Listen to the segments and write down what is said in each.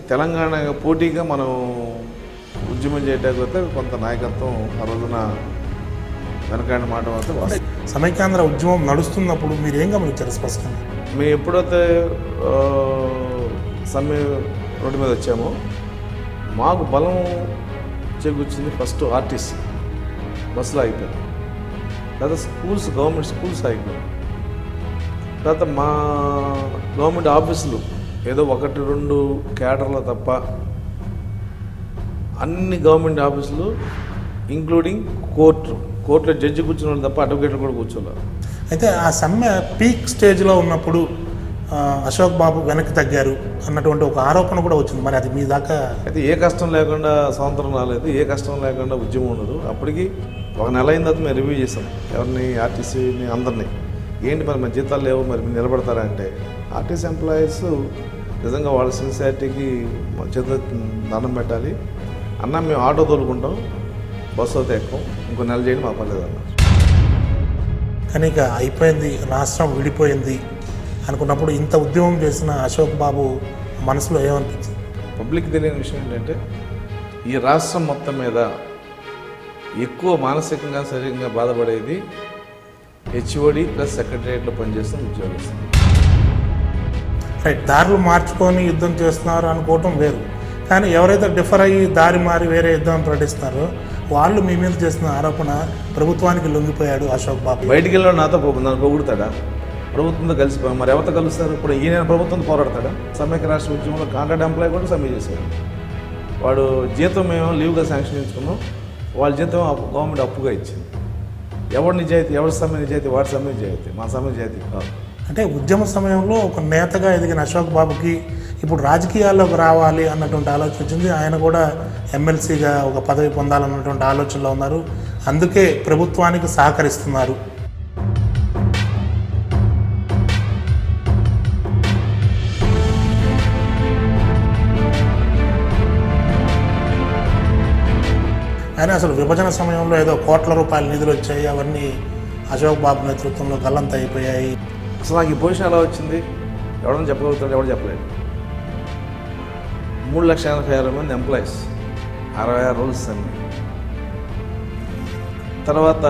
తెలంగాణ పోటీగా మనం ఉద్యమం చేయకపోతే కొంత నాయకత్వం ఆ రోజున వెనకాడిన మాట మాత్రం వాస్తవం. సమైక్యాంధ్ర ఉద్యమం నడుస్తున్నప్పుడు మీరు ఏం గమనించారు స్పష్టంగా? మేము ఎప్పుడైతే సమ్మె రోడ్డు మీద వచ్చామో మాకు బలం చేకూర్చింది ఫస్ట్ ఆర్టీసీ బస్సులో ఆగిపోయారు, తర్వాత స్కూల్స్ గవర్నమెంట్ స్కూల్స్ ఆగిపోయారు, తర్వాత మా గవర్నమెంట్ ఆఫీసులు ఏదో 1-2 క్యాడర్లు తప్ప అన్ని గవర్నమెంట్ ఆఫీసులు ఇంక్లూడింగ్ కోర్టులో జడ్జి కూర్చున్న వాళ్ళు తప్ప అడ్వకేట్లు కూడా కూర్చోలేరు. అయితే ఆ సమ్మె పీక్ స్టేజ్లో ఉన్నప్పుడు అశోక్ బాబు వెనక్కి తగ్గారు అన్నటువంటి ఒక ఆరోపణ కూడా వచ్చింది. మరి అది మీ దాకా? అయితే ఏ కష్టం లేకుండా స్వాతంత్రం రాలేదు, ఏ కష్టం లేకుండా ఉద్యమం ఉండదు. అప్పటికి 1 నెల అయిన తర్వాత మేము రివ్యూ చేసాం ఎవరిని, ఆర్టీసీని, అందరినీ. ఏంటి మరి మన జీతాలు లేవు, మరి మీరు నిలబడతారా అంటే ఆర్టీసీ ఎంప్లాయీస్ నిజంగా వాళ్ళ సిన్సియారిటీకి చేతులు దండం పెట్టాలి అన్న, మేము ఆటో తోలుకుంటాం, బస్సు అయితే ఎక్కువ, ఇంకో నెల చేయండి మా పర్లేదు అన్న. కానీ ఇక అయిపోయింది, రాష్ట్రం విడిపోయింది అనుకున్నప్పుడు ఇంత ఉద్యమం చేసిన అశోక్ బాబు మనసులో ఏమనిపించింది? పబ్లిక్ తెలియని విషయం ఏంటంటే ఈ రాష్ట్రం మొత్తం మీద ఎక్కువ మానసికంగా శారీరకంగా బాధపడేది హెచ్ఓడి ప్లస్ సెక్రటరియట్లో పనిచేస్తున్న ఉద్యోగస్తులు. రైట్, దారులు మార్చుకొని యుద్ధం చేస్తున్నారు అనుకోవటం వేరు, కానీ ఎవరైతే డిఫర్ అయ్యి దారి మారి వేరే యుద్ధం ప్రకటిస్తున్నారో వాళ్ళు మీ మీద చేస్తున్న ఆరోపణ ప్రభుత్వానికి లొంగిపోయాడు అశోక్ బాబు. బయటికి వెళ్ళాడు, నాతో నన్ను పొగుడుతాడా? ప్రభుత్వంతో కలిసిపోయాం, మరి ఎవరితో కలుస్తారు? ఇప్పుడు ఈయన ప్రభుత్వంతో పోరాడతాడా? సమైక్య రాష్ట్ర ఉద్యమంలో కాంట్రాక్ట్ ఎంప్లాయీ కూడా సమ్మె చేశాడు. వాడు జీతం మేము లీవ్గా శాంక్షన్ చేసుకున్నాం, వాళ్ళ జీతం గవర్నమెంట్ అప్పుగా ఇచ్చింది. ఎవరి నిజాయితీ, ఎవరి సమ్మె నిజాయితీ? వాడి సమ్మె నిజాయితీ, మా సమ్మె నిజాయితీ కాదు. అంటే ఉద్యమ సమయంలో ఒక నేతగా ఎదిగిన అశోక్ బాబుకి ఇప్పుడు రాజకీయాల్లోకి రావాలి అన్నటువంటి ఆలోచన వచ్చింది. ఆయన కూడా ఎమ్మెల్సీగా ఒక పదవి పొందాలన్నటువంటి ఆలోచనలో ఉన్నారు, అందుకే ప్రభుత్వానికి సహకరిస్తున్నారు. ఆయన అసలు విభజన సమయంలో ఏదో కోట్ల రూపాయల నిధులు వచ్చాయి, అవన్నీ అశోక్ బాబు నేతృత్వంలో గల్లంత అయిపోయాయి. అసలు నాకు ఈ పొజిషన్ ఎలా వచ్చింది ఎవడన్నా చెప్పగలుగుతాడు? ఎవడు చెప్పలేదు. 3,86,000 మంది ఎంప్లాయీస్, 66 రూల్స్ అన్నీ. తర్వాత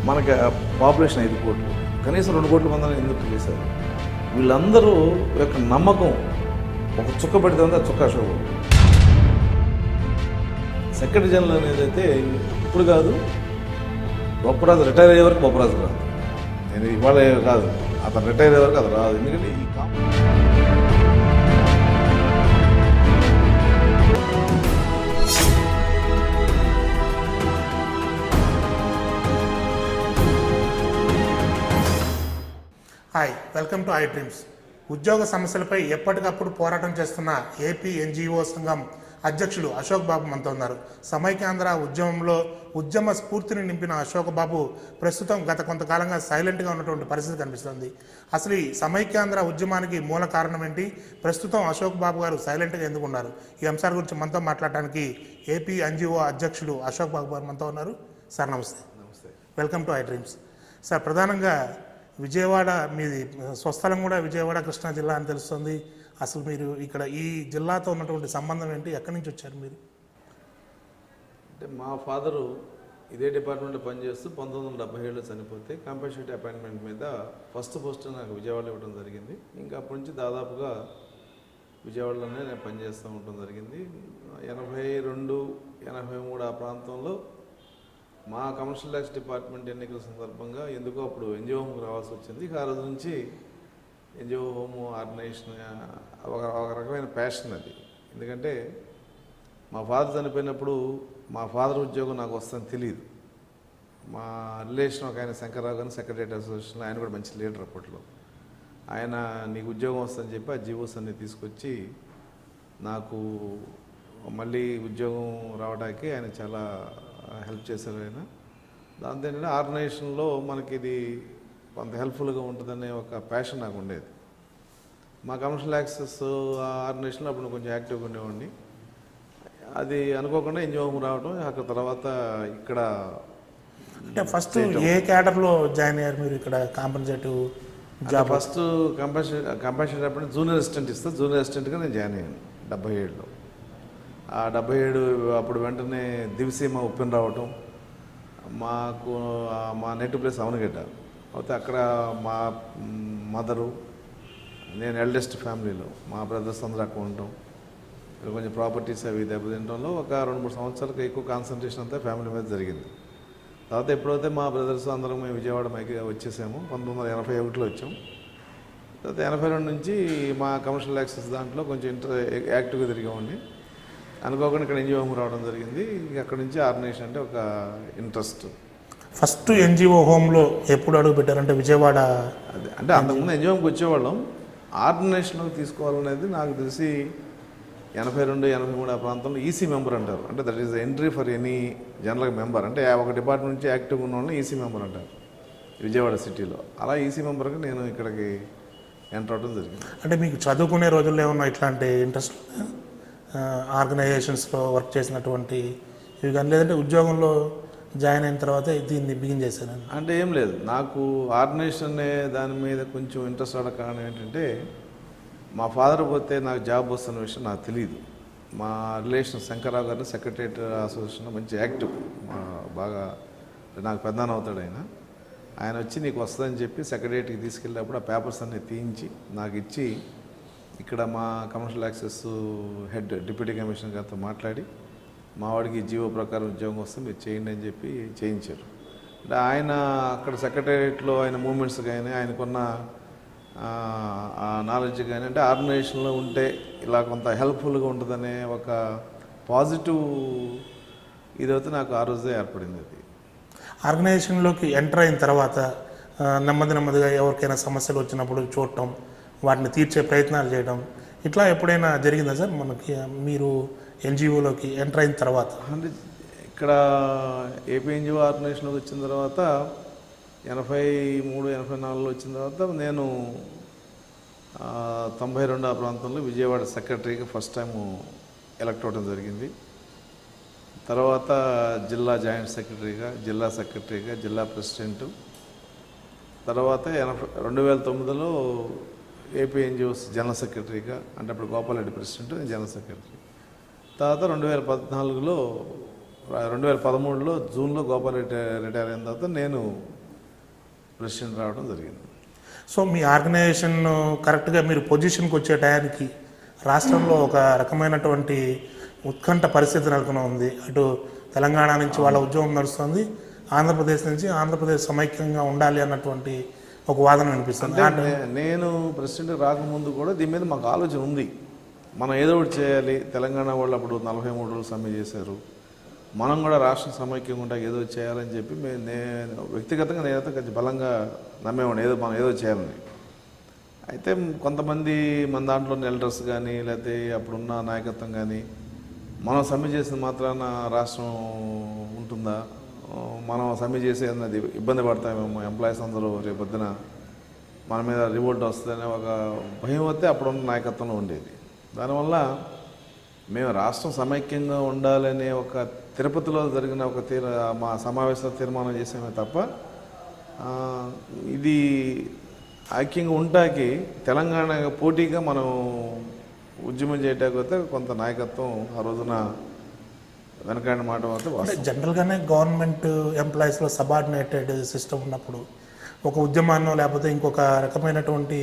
మనకి పాపులేషన్ 5 కోట్లు, కనీసం 2 కోట్ల మందిని ఎందుకు చేశారు? వీళ్ళందరూ యొక్క నమ్మకం ఒక చుక్క పెడితే ఉంది, ఆ చుక్క అశోక్. సెక్రటరీ జనరల్ అనేది అయితే ఇప్పుడు కాదు, బొప్పరాజు రిటైర్ అయ్యే వరకు బొప్పరాజు రాదు. నేను ఇవాళ కాదు, అతను రిటైర్ అయ్యే వరకు అది రాదు. ఎందుకంటే ఈ hi, welcome to I dreams. ఉద్యోగ సమస్యలపై ఎప్పటికప్పుడు పోరాటం చేస్తున్న ఏపీ ఎన్జిఓ సంఘం అధ్యక్షులు అశోక్ బాబు మనతో ఉన్నారు. సమైక్యాంధ్ర ఉద్యమంలో ఉద్యమ స్ఫూర్తిని నింపిన అశోక్ బాబు ప్రస్తుతం గత కొంతకాలంగా సైలెంట్గా ఉన్నటువంటి పరిస్థితి కనిపిస్తుంది. అసలు ఈ సమైక్యాంధ్ర ఉద్యమానికి మూల కారణం ఏంటి? ప్రస్తుతం అశోక్ బాబు గారు సైలెంట్గా ఎందుకు ఉన్నారు? ఈ అంశాల గురించి మనతో మాట్లాడడానికి ఏపీ ఎన్జిఓ అధ్యక్షులు అశోక్ బాబు గారు మనతో ఉన్నారు. సార్ నమస్తే. నమస్తే, welcome to I dreams. Sir, ప్రధానంగా విజయవాడ మీది స్వస్థలం కూడా విజయవాడ, కృష్ణా జిల్లా అని తెలుస్తుంది. అసలు మీరు ఇక్కడ ఈ జిల్లాతో ఉన్నటువంటి సంబంధం ఏంటి? ఎక్కడి నుంచి వచ్చారు మీరు? అంటే మా ఫాదరు ఇదే డిపార్ట్మెంట్లో పనిచేస్తూ 1977లో చనిపోతే కంపల్సరీ అపాయింట్మెంట్ మీద ఫస్ట్ నాకు విజయవాడలో ఇవ్వడం జరిగింది. ఇంకా అప్పటి నుంచి దాదాపుగా విజయవాడలోనే నేను పనిచేస్తూ ఉండటం జరిగింది. 82, 83 ఆ ప్రాంతంలో మా కమర్షియల్ ట్యాక్స్ డిపార్ట్మెంట్ ఎన్నికల సందర్భంగా ఎందుకో అప్పుడు ఎన్జిఓ హోమ్కి రావాల్సి వచ్చింది. ఆ రోజు నుంచి ఎన్జిఓ హోమ్ ఆర్గనైజేషన్ ఒక రకమైన ప్యాషన్ అది. ఎందుకంటే మా ఫాదర్ చనిపోయినప్పుడు మా ఫాదర్ ఉద్యోగం నాకు వస్తుందని తెలియదు. మా రిలేషన్ ఒక ఆయన శంకర్రావు గారిని సెక్రటరీ అసోసియేషన్లో, ఆయన కూడా మంచి లీడర్ అప్పట్లో. ఆయన నీకు ఉద్యోగం వస్తుందని చెప్పి ఆ జీవోస్ అన్ని తీసుకొచ్చి నాకు మళ్ళీ ఉద్యోగం రావడానికి ఆయన చాలా హెల్ప్ చేశారు. ఆయన దాంతో ఏంటంటే ఆర్గనైజేషన్లో మనకి ఇది కొంత హెల్ప్ఫుల్గా ఉంటుందనే ఒక ప్యాషన్ నాకు ఉండేది. మా కమర్షియల్ యాక్సెస్ ఆర్గనైజేషన్లో అప్పుడు కొంచెం యాక్టివ్గా ఉండేవాడిని. అది అనుకోకుండా ఎన్జిఓ హోమ్ రావడం, అక్కడ తర్వాత ఇక్కడ. అంటే ఫస్ట్ ఏ క్యాడర్లో జాయిన్ అయ్యారు మీరు ఇక్కడ? కాంపెన్సేటివ్ జాబ్ ఫస్ట్ కంపల్సరీ అప్పుడు జూనియర్ అసిస్టెంట్ ఇస్తే జూనియర్ అసిస్టెంట్గా నేను జాయిన్ అయ్యాను. 77లో. ఆ 77 అప్పుడు వెంటనే దివిసీమ ఉప్పెన రావటం, మాకు మా నేటివ్ ప్లేస్ అవనగడ్డ అయితే అక్కడ మా మదరు, నేను ఎల్డెస్ట్ ఫ్యామిలీలో, మా బ్రదర్స్ అందరూ అక్కడ ఉండటం, ఇక్కడ కొంచెం ప్రాపర్టీస్ అవి దెబ్బతింటంలో ఒక 2-3 సంవత్సరాలకు ఎక్కువ కాన్సన్ట్రేషన్ అంతా ఫ్యామిలీ మీద జరిగింది. తర్వాత ఎప్పుడైతే మా బ్రదర్స్ అందరం మేము విజయవాడ వచ్చేసాము, 1981లో వచ్చాం. తర్వాత 82 నుంచి మా కమర్షియల్ యాక్సెస్ దాంట్లో కొంచెం యాక్టివ్గా తిరిగామండి. అనుకోకుండా ఇక్కడ ఎన్జిఓ హోమ్ రావడం జరిగింది. అక్కడ నుంచి ఆర్గనైజేషన్ అంటే ఒక ఇంట్రెస్ట్. ఫస్ట్ ఎన్జిఓ హోమ్లో ఎప్పుడు అడుగు పెట్టారంటే విజయవాడ? అదే అంటే అంతకుముందు ఎన్జిఓ హోమ్కి వచ్చేవాళ్ళం, ఆర్గనైజేషన్లోకి తీసుకోవాలనేది నాకు తెలిసి 82-83 ఆ ప్రాంతంలో ఈసీ మెంబర్ అంటారు. అంటే that is entry for any general member, అంటే ఒక డిపార్ట్మెంట్ నుంచి యాక్టివ్గా ఉన్న వాళ్ళని ఈసీ మెంబర్ అంటారు విజయవాడ సిటీలో. అలా ఈసీ మెంబర్గా నేను ఇక్కడికి ఎంటర్ అవడం జరిగింది. అంటే మీకు చదువుకునే రోజుల్లో ఏమన్నా ఇట్లాంటి ఇంట్రెస్ట్ ఆర్గనైజేషన్స్లో వర్క్ చేసినటువంటి ఇవి కానీ, లేదంటే ఉద్యోగంలో జాయిన్ అయిన తర్వాత దీన్ని బిగిన్ చేశాను? అంటే ఏం లేదు, నాకు ఆర్గనైజేషన్ అనే దాని మీద కొంచెం ఇంట్రెస్ట్ అవడం కారణం ఏంటంటే, మా ఫాదర్ పోతే నాకు జాబ్ వస్తున్న విషయం నాకు తెలియదు. మా రిలేషన్ శంకర్రావు గారిని సెక్రటరియట్ అసోసియేషన్లో మంచి యాక్టివ్, బాగా నాకు పెద్దనాన్న అవుతాడు ఆయన వచ్చి నీకు వస్తుందని చెప్పి సెక్రటరియట్కి తీసుకెళ్ళినప్పుడు ఆ పేపర్స్ అన్నీ తీయించి నాకు ఇచ్చి, ఇక్కడ మా commercial access head deputy commissioner గారితో మాట్లాడి మా వాడికి జీవో ప్రకారం ఉద్యోగం వస్తే మీరు చేయండి అని చెప్పి చేయించారు. అంటే ఆయన అక్కడ సెక్రటరియట్లో ఆయన మూమెంట్స్ కానీ ఆయనకున్న ఆ నాలెడ్జ్ కానీ, అంటే ఆర్గనైజేషన్లో ఉంటే ఇలా కొంత హెల్ప్ఫుల్గా ఉంటుందనే ఒక పాజిటివ్ ఇదైతే నాకు ఆ రోజే ఏర్పడింది. అది ఆర్గనైజేషన్లోకి ఎంటర్ అయిన తర్వాత నెమ్మదిగా ఎవరికైనా సమస్యలు వచ్చినప్పుడు చూడటం, వాటిని తీర్చే ప్రయత్నాలు చేయడం, ఇట్లా ఎప్పుడైనా జరిగిందా సార్ మనకి మీరు ఎన్జిఓలోకి ఎంటర్ అయిన తర్వాత? అంటే ఇక్కడ ఏపీ ఎన్జిఓ ఆర్గనైజేషన్లోకి వచ్చిన తర్వాత 83-84లో వచ్చిన తర్వాత నేను 92 ఆ ప్రాంతంలో విజయవాడ సెక్రటరీగా ఫస్ట్ టైం ఎలక్ట్ అవ్వడం జరిగింది. తర్వాత జిల్లా జాయింట్ సెక్రటరీగా, జిల్లా సెక్రటరీగా, జిల్లా ప్రెసిడెంటు, తర్వాత 2009లో ఏపీ ఎన్జిఓస్ జనరల్ సెక్రటరీగా, అంటే అప్పుడు గోపాలరెడ్డి ప్రెసిడెంట్, నేను జనరల్ సెక్రటరీ. తర్వాత 2013లో జూన్లో గోపాలరెడ్డి రిటైర్ అయిన తర్వాత నేను ప్రెసిడెంట్ రావడం జరిగింది. సో మీ ఆర్గనైజేషన్ కరెక్ట్గా మీరు పొజిషన్కి వచ్చే టయానికి రాష్ట్రంలో ఒక రకమైనటువంటి ఉత్కంఠ పరిస్థితి నెలకొని ఉంది. అటు తెలంగాణ నుంచి వాళ్ళ ఉద్యమం నడుస్తుంది, ఆంధ్రప్రదేశ్ నుంచి ఆంధ్రప్రదేశ్ సమైక్యంగా ఉండాలి అన్నటువంటి ఒక వాదన వినిపిస్తుంది. నేను ప్రెసిడెంట్ రాకముందు కూడా దీని మీద మాకు ఆలోచన ఉంది, మనం ఏదో ఒకటి చేయాలి. తెలంగాణ వాళ్ళు అప్పుడు 43 రోజులు సమ్మె చేశారు, మనం కూడా రాష్ట్రం సమైక్యంగా ఉంటా ఏదో చేయాలని చెప్పి నేను వ్యక్తిగతంగా నేనైతే కొంచెం బలంగా నమ్మేవాడిని, మనం ఏదో చేయాలని. అయితే కొంతమంది మన దాంట్లో ఎల్డర్స్ కానీ, లేకపోతే అప్పుడున్న నాయకత్వం కానీ, మనం సమ్మె చేసిన మాత్రాన రాష్ట్రం ఉంటుందా, మనం సమ్మె చేసే అన్నది ఇబ్బంది పడతామేమో, ఎంప్లాయీస్ అందరూ రేపొద్దున మన మీద రివోల్ట్ వస్తుందనే ఒక భయం అయితే అప్పుడున్న నాయకత్వంలో ఉండేది. దానివల్ల మేము రాష్ట్రం సమైక్యంగా ఉండాలనే ఒక తిరుపతిలో జరిగిన ఒక మా సమావేశంలో తీర్మానం చేసామే తప్ప, ఇది ఐక్యంగా ఉంటాకి తెలంగాణ పోటీగా మనం ఉద్యమం చేయకపోతే కొంత నాయకత్వం ఆ రోజున వెనకాడిన మాట మాత్రం. జనరల్గానే గవర్నమెంట్ ఎంప్లాయీస్లో సబార్డినేటెడ్ సిస్టమ్ ఉన్నప్పుడు ఒక ఉద్యమాన్నో లేకపోతే ఇంకొక రకమైనటువంటి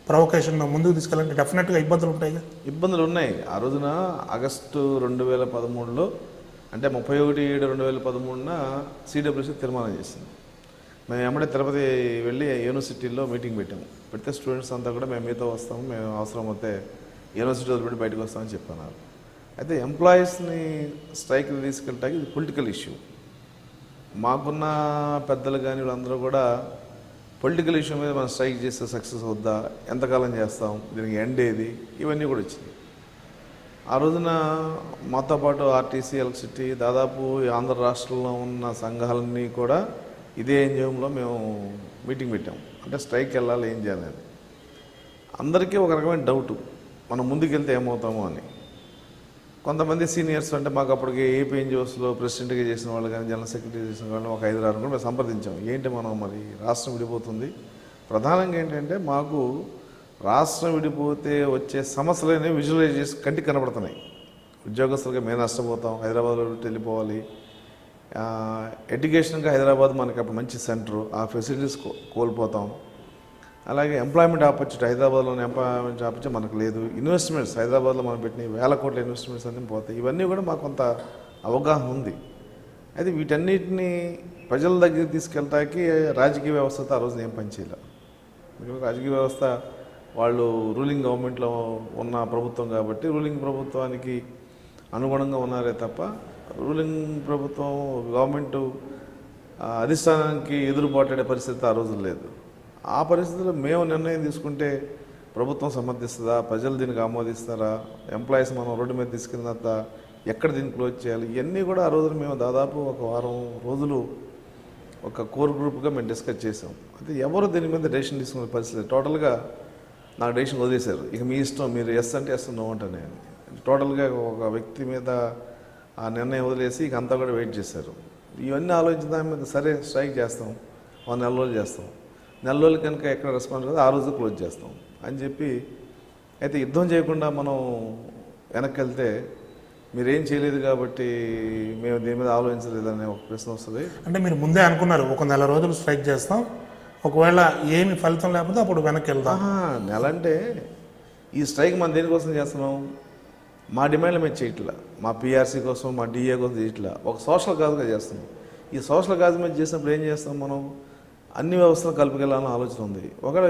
ప్రొవొకేషన్ ముందుకు తీసుకెళ్ళాలంటే డెఫినెట్గా ఇబ్బందులు ఉంటాయి. ఇబ్బందులు ఉన్నాయి. ఆ రోజున ఆగస్టు 2013లో, అంటే 31/7/2013న సిడబ్ల్యూసీ తీర్మానం చేసింది. మేము ఎమ్మడే తిరుపతి వెళ్ళి యూనివర్సిటీలో మీటింగ్ పెట్టాము. పెడితే స్టూడెంట్స్ అంతా కూడా మేము మీతో వస్తాము, మేము అవసరం అయితే యూనివర్సిటీ వదిలిపెట్టి బయటకు వస్తామని చెప్పన్నారు. అయితే ఎంప్లాయీస్ని స్ట్రైక్కి తీసుకెళ్ళటానికి ఇది పొలిటికల్ ఇష్యూ. మాకున్న పెద్దలు కానీ వీళ్ళందరూ కూడా పొలిటికల్ ఇష్యూ మీద మనం స్ట్రైక్ చేస్తే సక్సెస్ అవుద్దా, ఎంతకాలం చేస్తాం, దీనికి ఎండ్ ఏది, ఇవన్నీ కూడా వచ్చింది. ఆ రోజున మాతో పాటు ఆర్టీసీ, ఎలక్ట్రిసిటీ, దాదాపు ఆంధ్ర రాష్ట్రంలో ఉన్న సంఘాలన్నీ కూడా ఇదే ఎన్జిఓలో మేము మీటింగ్ పెట్టాం. అంటే స్ట్రైక్కి వెళ్ళాలి, ఏం చేయాలని. అందరికీ ఒక రకమైన డౌటు, మనం ముందుకెళ్తే ఏమవుతామో అని. కొంతమంది సీనియర్స్, అంటే మాకు అప్పటికి ఏపీ ఎన్జిఓస్లో ప్రెసిడెంట్గా చేసిన వాళ్ళు కానీ, జనరల్ సెక్రటరీ చేసిన వాళ్ళు ఒక 5-6 కూడా మేము సంప్రదించాం. ఏంటి మనం మరి రాష్ట్రం విడిపోతుంది, ప్రధానంగా ఏంటంటే మాకు రాష్ట్రం విడిపోతే వచ్చే సమస్యలనే విజువలైజ్ చేసి కంటికి కనబడుతున్నాయి. ఉద్యోగస్తులుగా మేము నష్టపోతాం, హైదరాబాద్లో వెళ్ళిపోవాలి. ఎడ్యుకేషన్గా హైదరాబాద్ మనకి అప్పుడు మంచి సెంటర్, ఆ ఫెసిలిటీస్ కోల్పోతాం. అలాగే ఎంప్లాయ్మెంట్ ఆపర్చునిటీ, హైదరాబాద్లోని ఎంప్లాయ్మెంట్ ఆపర్చునిటీ మనకు లేదు. ఇన్వెస్ట్మెంట్స్, హైదరాబాద్లో మనం పెట్టిన వేల కోట్ల ఇన్వెస్ట్మెంట్స్ అన్నీ పోతాయి. ఇవన్నీ కూడా మాకు కొంత అవగాహన ఉంది. అయితే వీటన్నిటిని ప్రజల దగ్గరికి తీసుకెళ్ళటానికి రాజకీయ వ్యవస్థతో ఆ రోజున ఏం పనిచేయాలి. ఎందుకంటే రాజకీయ వ్యవస్థ వాళ్ళు రూలింగ్ గవర్నమెంట్లో ఉన్న ప్రభుత్వం కాబట్టి రూలింగ్ ప్రభుత్వానికి అనుగుణంగా ఉన్నారే తప్ప రూలింగ్ ప్రభుత్వం గవర్నమెంట్ అధిష్టానానికి ఎదురుబాటాడే పరిస్థితి ఆ రోజులు లేదు. ఆ పరిస్థితుల్లో మేము నిర్ణయం తీసుకుంటే ప్రభుత్వం సమర్థిస్తుందా, ప్రజలు దీనికి ఆమోదిస్తారా, ఎంప్లాయీస్ మనం రోడ్డు మీద తీసుకెళ్ళిన తర్వాత ఎక్కడ దీన్ని క్లోజ్ చేయాలి, ఇవన్నీ కూడా ఆ రోజున మేము దాదాపు ఒక వారం రోజులు ఒక కోర్ గ్రూప్గా మేము డిస్కస్ చేసాం. అయితే ఎవరు దీని మీద డెసిషన్ తీసుకునే పరిస్థితి, టోటల్గా నాకు డెసిషన్ వదిలేశారు. ఇక మీ ఇష్టం, మీరు ఎస్ అంటే ఎస్, నో అంటే నేను. టోటల్గా ఒక వ్యక్తి మీద ఆ నిర్ణయం వదిలేసి ఇక అంతా కూడా వెయిట్ చేశారు. ఇవన్నీ ఆలోచించిన దాని మీద సరే స్ట్రైక్ చేస్తాం, ఒక నెల రోజులు చేస్తాం, నెల రోజులు కనుక ఎక్కడ రెస్పాన్స్ కదా ఆ రోజు క్లోజ్ చేస్తాం అని చెప్పి. అయితే యుద్ధం చేయకుండా మనం వెనక్కి వెళ్తే మీరేం చేయలేదు కాబట్టి మేము దీని మీద ఆలోచించలేదనే ఒక ప్రశ్న వస్తుంది. అంటే మీరు ముందే అనుకున్నారు ఒక నెల రోజులు స్ట్రైక్ చేస్తాం, ఒకవేళ ఏమి ఫలితం లేకపోతే అప్పుడు వెనక్కి వెళ్తాం. నెల అంటే ఈ స్ట్రైక్ మనం దేనికోసం చేస్తున్నాం, మా డిమాండ్లు మేము చేయట్లా, మా పీఆర్సీ కోసం, మా డిఏ కోసం చేయట్లా, ఒక సోషల్ కాజ్గా చేస్తున్నాం. ఈ సోషల్ కాజ్ మీద చేసినప్పుడు ఏం చేస్తాం, మనం అన్ని వ్యవస్థలు కలుపుకెళ్ళాలని ఆలోచన ఉంది. ఒకవేళ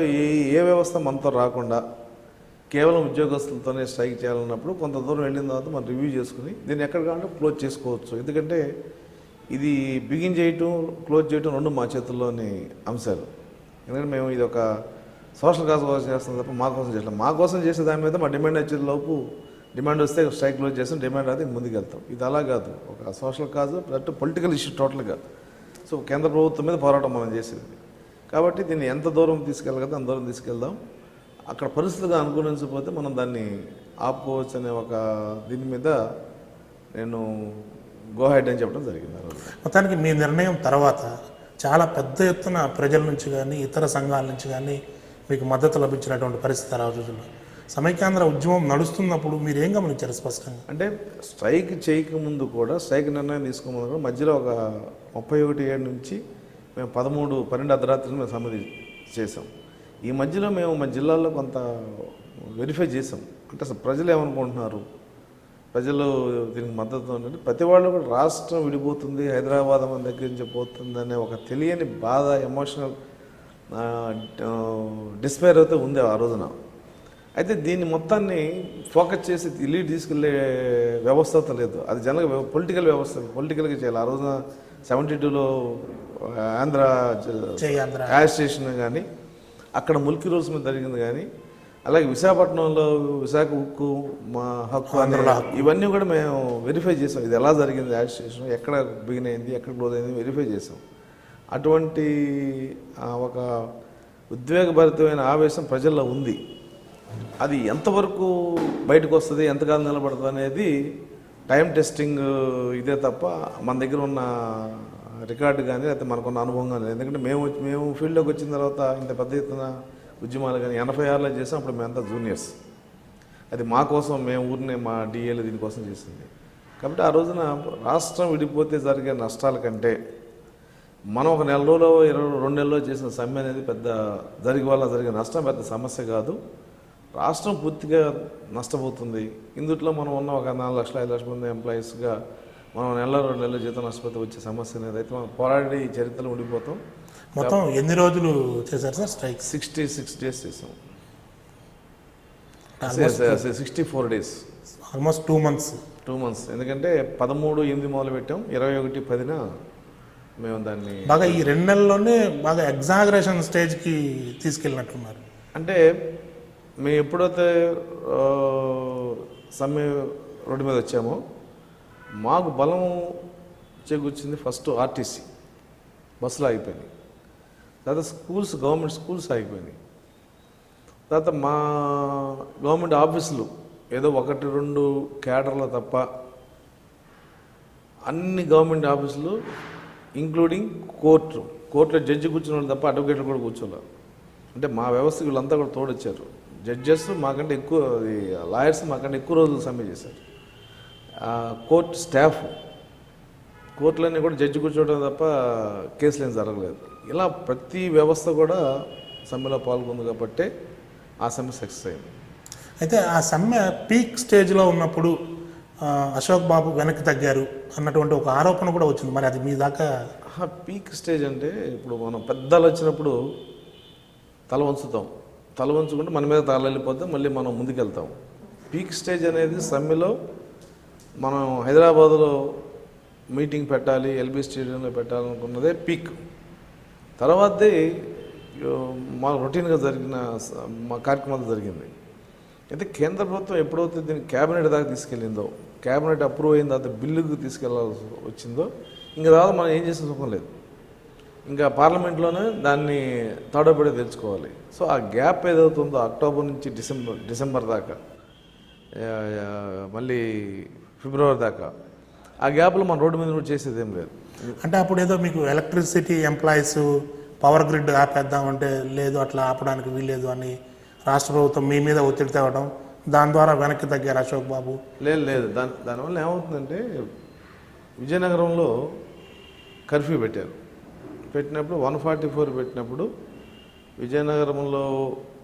ఏ వ్యవస్థ మనతో రాకుండా కేవలం ఉద్యోగస్తులతోనే స్ట్రైక్ చేయాలన్నప్పుడు కొంత దూరం వెళ్ళిన తర్వాత మనం రివ్యూ చేసుకుని దీన్ని ఎక్కడ కావాలంటే క్లోజ్ చేసుకోవచ్చు. ఎందుకంటే ఇది బిగిన్ చేయటం, క్లోజ్ చేయటం రెండు మా చేతుల్లోని అంశాలు. ఎందుకంటే మేము ఇది ఒక సోషల్ కాజ్ కోసం చేస్తాం తప్ప మా కోసం చేయట్లేదు. మా కోసం చేసే దాని మీద మా డిమాండ్ వచ్చే లోపు డిమాండ్ వస్తే స్ట్రైక్ క్లోజ్ చేస్తాం, డిమాండ్ అయితే ముందుకు వెళ్తాం. ఇది అలా కాదు, ఒక social cause that political issue టోటల్గా. సో కేంద్ర ప్రభుత్వం మీద పోరాటం మనం చేసేది. కాబట్టి దీన్ని ఎంత దూరం తీసుకెళ్ళగలిగితే అంత దూరం తీసుకెళ్దాం. అక్కడ పరిస్థితులుగా అనుకూలించకపోతే మనం దాన్ని ఆపుకోవచ్చు అనే ఒక దీని మీద నేను గో హెడ్ అని చెప్పడం జరిగింది ఆ రోజు. మొత్తానికి మీ నిర్ణయం తర్వాత చాలా పెద్ద ఎత్తున ప్రజల నుంచి కానీ ఇతర సంఘాల నుంచి కానీ మీకు మద్దతు లభించినటువంటి పరిస్థితి ఆ రోజుల్లో. సమైక్యాంధ్ర ఉద్యమం నడుస్తున్నప్పుడు మీరు ఏం గమనించారు స్పష్టంగా? అంటే స్ట్రైక్ చేయకముందు కూడా, స్ట్రైక్ నిర్ణయం తీసుకోముందు కూడా మధ్యలో ఒక 31 నుంచి మేము 12 అర్ధరాత్రులు మేము సమాధి చేసాం. ఈ మధ్యలో మేము మా జిల్లాల్లో కొంత వెరిఫై చేసాం. అంటే అసలు ప్రజలు ఏమనుకుంటున్నారు, ప్రజలు దీనికి మద్దతు అంటే ప్రతి వాళ్ళు కూడా రాష్ట్రం విడిపోతుంది, హైదరాబాద్ మన దగ్గర నుంచి పోతుంది అనే ఒక తెలియని బాధ, ఎమోషనల్ డిస్పైర్ అయితే ఉంది ఆ రోజున. అయితే దీన్ని మొత్తాన్ని ఫోకస్ చేసి లీడ్ తీసుకెళ్లే వ్యవస్థ లేదు. అది జనరల్గా పొలిటికల్ వ్యవస్థ, పొలిటికల్గా చేయాలి. ఆ రోజున 72లో ఆంధ్ర స్టేషన్ కానీ అక్కడ ముల్కీ రూల్స్ మీద జరిగింది కానీ, అలాగే విశాఖపట్నంలో విశాఖ ఉక్కు మా హక్కు ఇవన్నీ కూడా మేము వెరిఫై చేసాం. ఇది ఎలా జరిగింది, యాజిటేషన్ ఎక్కడ బిగిన్ అయింది, ఎక్కడ క్లోజ్ అయింది వెరిఫై చేసాం. అటువంటి ఒక ఉద్వేగభరితమైన ఆవేశం ప్రజల్లో ఉంది. అది ఎంతవరకు బయటకు వస్తుంది, ఎంతకాలం నిలబడుతుంది అనేది టైం టెస్టింగ్ ఇదే తప్ప మన దగ్గర ఉన్న రికార్డు కానీ లేకపోతే మనకున్న అనుభవం కానీ. ఎందుకంటే మేము ఫీల్డ్లోకి వచ్చిన తర్వాత ఇంత పెద్ద ఎత్తున ఉద్యమాలు కానీ 86లో చేసాం. అప్పుడు మేమంతా జూనియర్స్. అది మా కోసం, మేము ఊరినే మా డిఏలు దీనికోసం చేసింది. కాబట్టి ఆ రోజున రాష్ట్రం విడిపోతే జరిగే నష్టాల కంటే మనం ఒక నెల రోజులో 22 నెలల్లో చేసిన సమ్మె అనేది పెద్ద జరిగే నష్టం పెద్ద సమస్య కాదు. రాష్ట్రం పూర్తిగా నష్టపోతుంది. ఇందుట్లో మనం ఉన్న ఒక 4 లక్షల 5 లక్షల మంది ఎంప్లాయీస్గా మనం 2 నెలల జీతం నష్టపోతే వచ్చే సమస్య అనేది అయితే మనం పోరాడి చరిత్రలో ఉండిపోతాం. మొత్తం ఎన్ని రోజులు చేశారు సార్ స్ట్రైక్? 66 డేస్ చేసాం. 64 డేస్, ఆల్మోస్ట్ 2 మంత్స్. ఎందుకంటే 13/8 మొదలు పెట్టాం, 21/10 మేము దాన్ని బాగా ఈ 2 నెలల్లోనే బాగా ఎగ్జాగరేషన్ స్టేజ్కి తీసుకెళ్ళినట్టున్నారు. అంటే మేము ఎప్పుడైతే సమ్మె రోడ్డు మీద వచ్చామో మాకు బలం చేకూర్చింది ఫస్ట్ ఆర్టీసీ బస్సులు ఆగిపోయినాయి, తర్వాత గవర్నమెంట్ స్కూల్స్ ఆగిపోయినాయి, తర్వాత మా గవర్నమెంట్ ఆఫీసులు ఏదో 1-2 క్యాడర్లు తప్ప అన్ని గవర్నమెంట్ ఆఫీసులు ఇంక్లూడింగ్ కోర్టులో జడ్జి కూర్చున్న వాళ్ళు తప్ప అడ్వకేట్లు కూడా కూర్చోలేరు. అంటే మా వ్యవస్థ వీళ్ళంతా కూడా తోడొచ్చారు. జడ్జెస్ మాకంటే ఎక్కువ, లాయర్స్ మాకంటే ఎక్కువ రోజులు సమ్మె చేశారు. కోర్టు స్టాఫ్, కోర్టులన్నీ కూడా జడ్జి కూర్చోవడం తప్ప కేసులు ఏం జరగలేదు. ఇలా ప్రతి వ్యవస్థ కూడా సమ్మెలో పాల్గొంది కాబట్టి ఆ సమ్మె సక్సెస్ అయింది. అయితే ఆ సమ్మె పీక్ స్టేజ్లో ఉన్నప్పుడు అశోక్ బాబు వెనక్కి తగ్గారు అన్నటువంటి ఒక ఆరోపణ కూడా వచ్చింది. మరి అది మీ దాకా? పీక్ స్టేజ్ అంటే ఇప్పుడు మనం పెద్దలు వచ్చినప్పుడు తల వంచుకుంటే మన మీద తల వెళ్ళిపోతే మళ్ళీ మనం ముందుకెళ్తాం. పీక్ స్టేజ్ అనేది సమ్మెలో మనం హైదరాబాదులో మీటింగ్ పెట్టాలి, ఎల్బీ స్టేడియంలో పెట్టాలనుకున్నదే పీక్. తర్వాతే మా రొటీన్గా జరిగిన మా కార్యక్రమాలు జరిగింది. అయితే కేంద్ర ప్రభుత్వం ఎప్పుడైతే దీన్ని క్యాబినెట్ దాకా తీసుకెళ్ళిందో, క్యాబినెట్ అప్రూవ్ అయిన తర్వాత బిల్లుకు తీసుకెళ్లాల్సి వచ్చిందో, ఇంకా తర్వాత మనం ఏం చేసిన సుఖం లేదు. ఇంకా పార్లమెంట్లోనే దాన్ని తాడోపడి తెచ్చుకోవాలి. సో ఆ గ్యాప్ ఏదవుతుందో అక్టోబర్ నుంచి డిసెంబర్ దాకా, మళ్ళీ ఫిబ్రవరి దాకా, ఆ గ్యాప్లో మనం రోడ్డు మీద కూడా చేసేది ఏం లేదు. అంటే అప్పుడు ఏదో మీకు ఎలక్ట్రిసిటీ ఎంప్లాయీస్ పవర్ గ్రిడ్ ఆపేద్దామంటే లేదు, అట్లా ఆపడానికి వీల్లేదు అని రాష్ట్ర ప్రభుత్వం మీ మీద ఒత్తిడి తేవడం, దాని ద్వారా వెనక్కి తగ్గారు అశోక్ బాబు? లేదు. దానివల్ల ఏమవుతుందంటే విజయనగరంలో కర్ఫ్యూ పెట్టినప్పుడు 144 పెట్టినప్పుడు విజయనగరంలో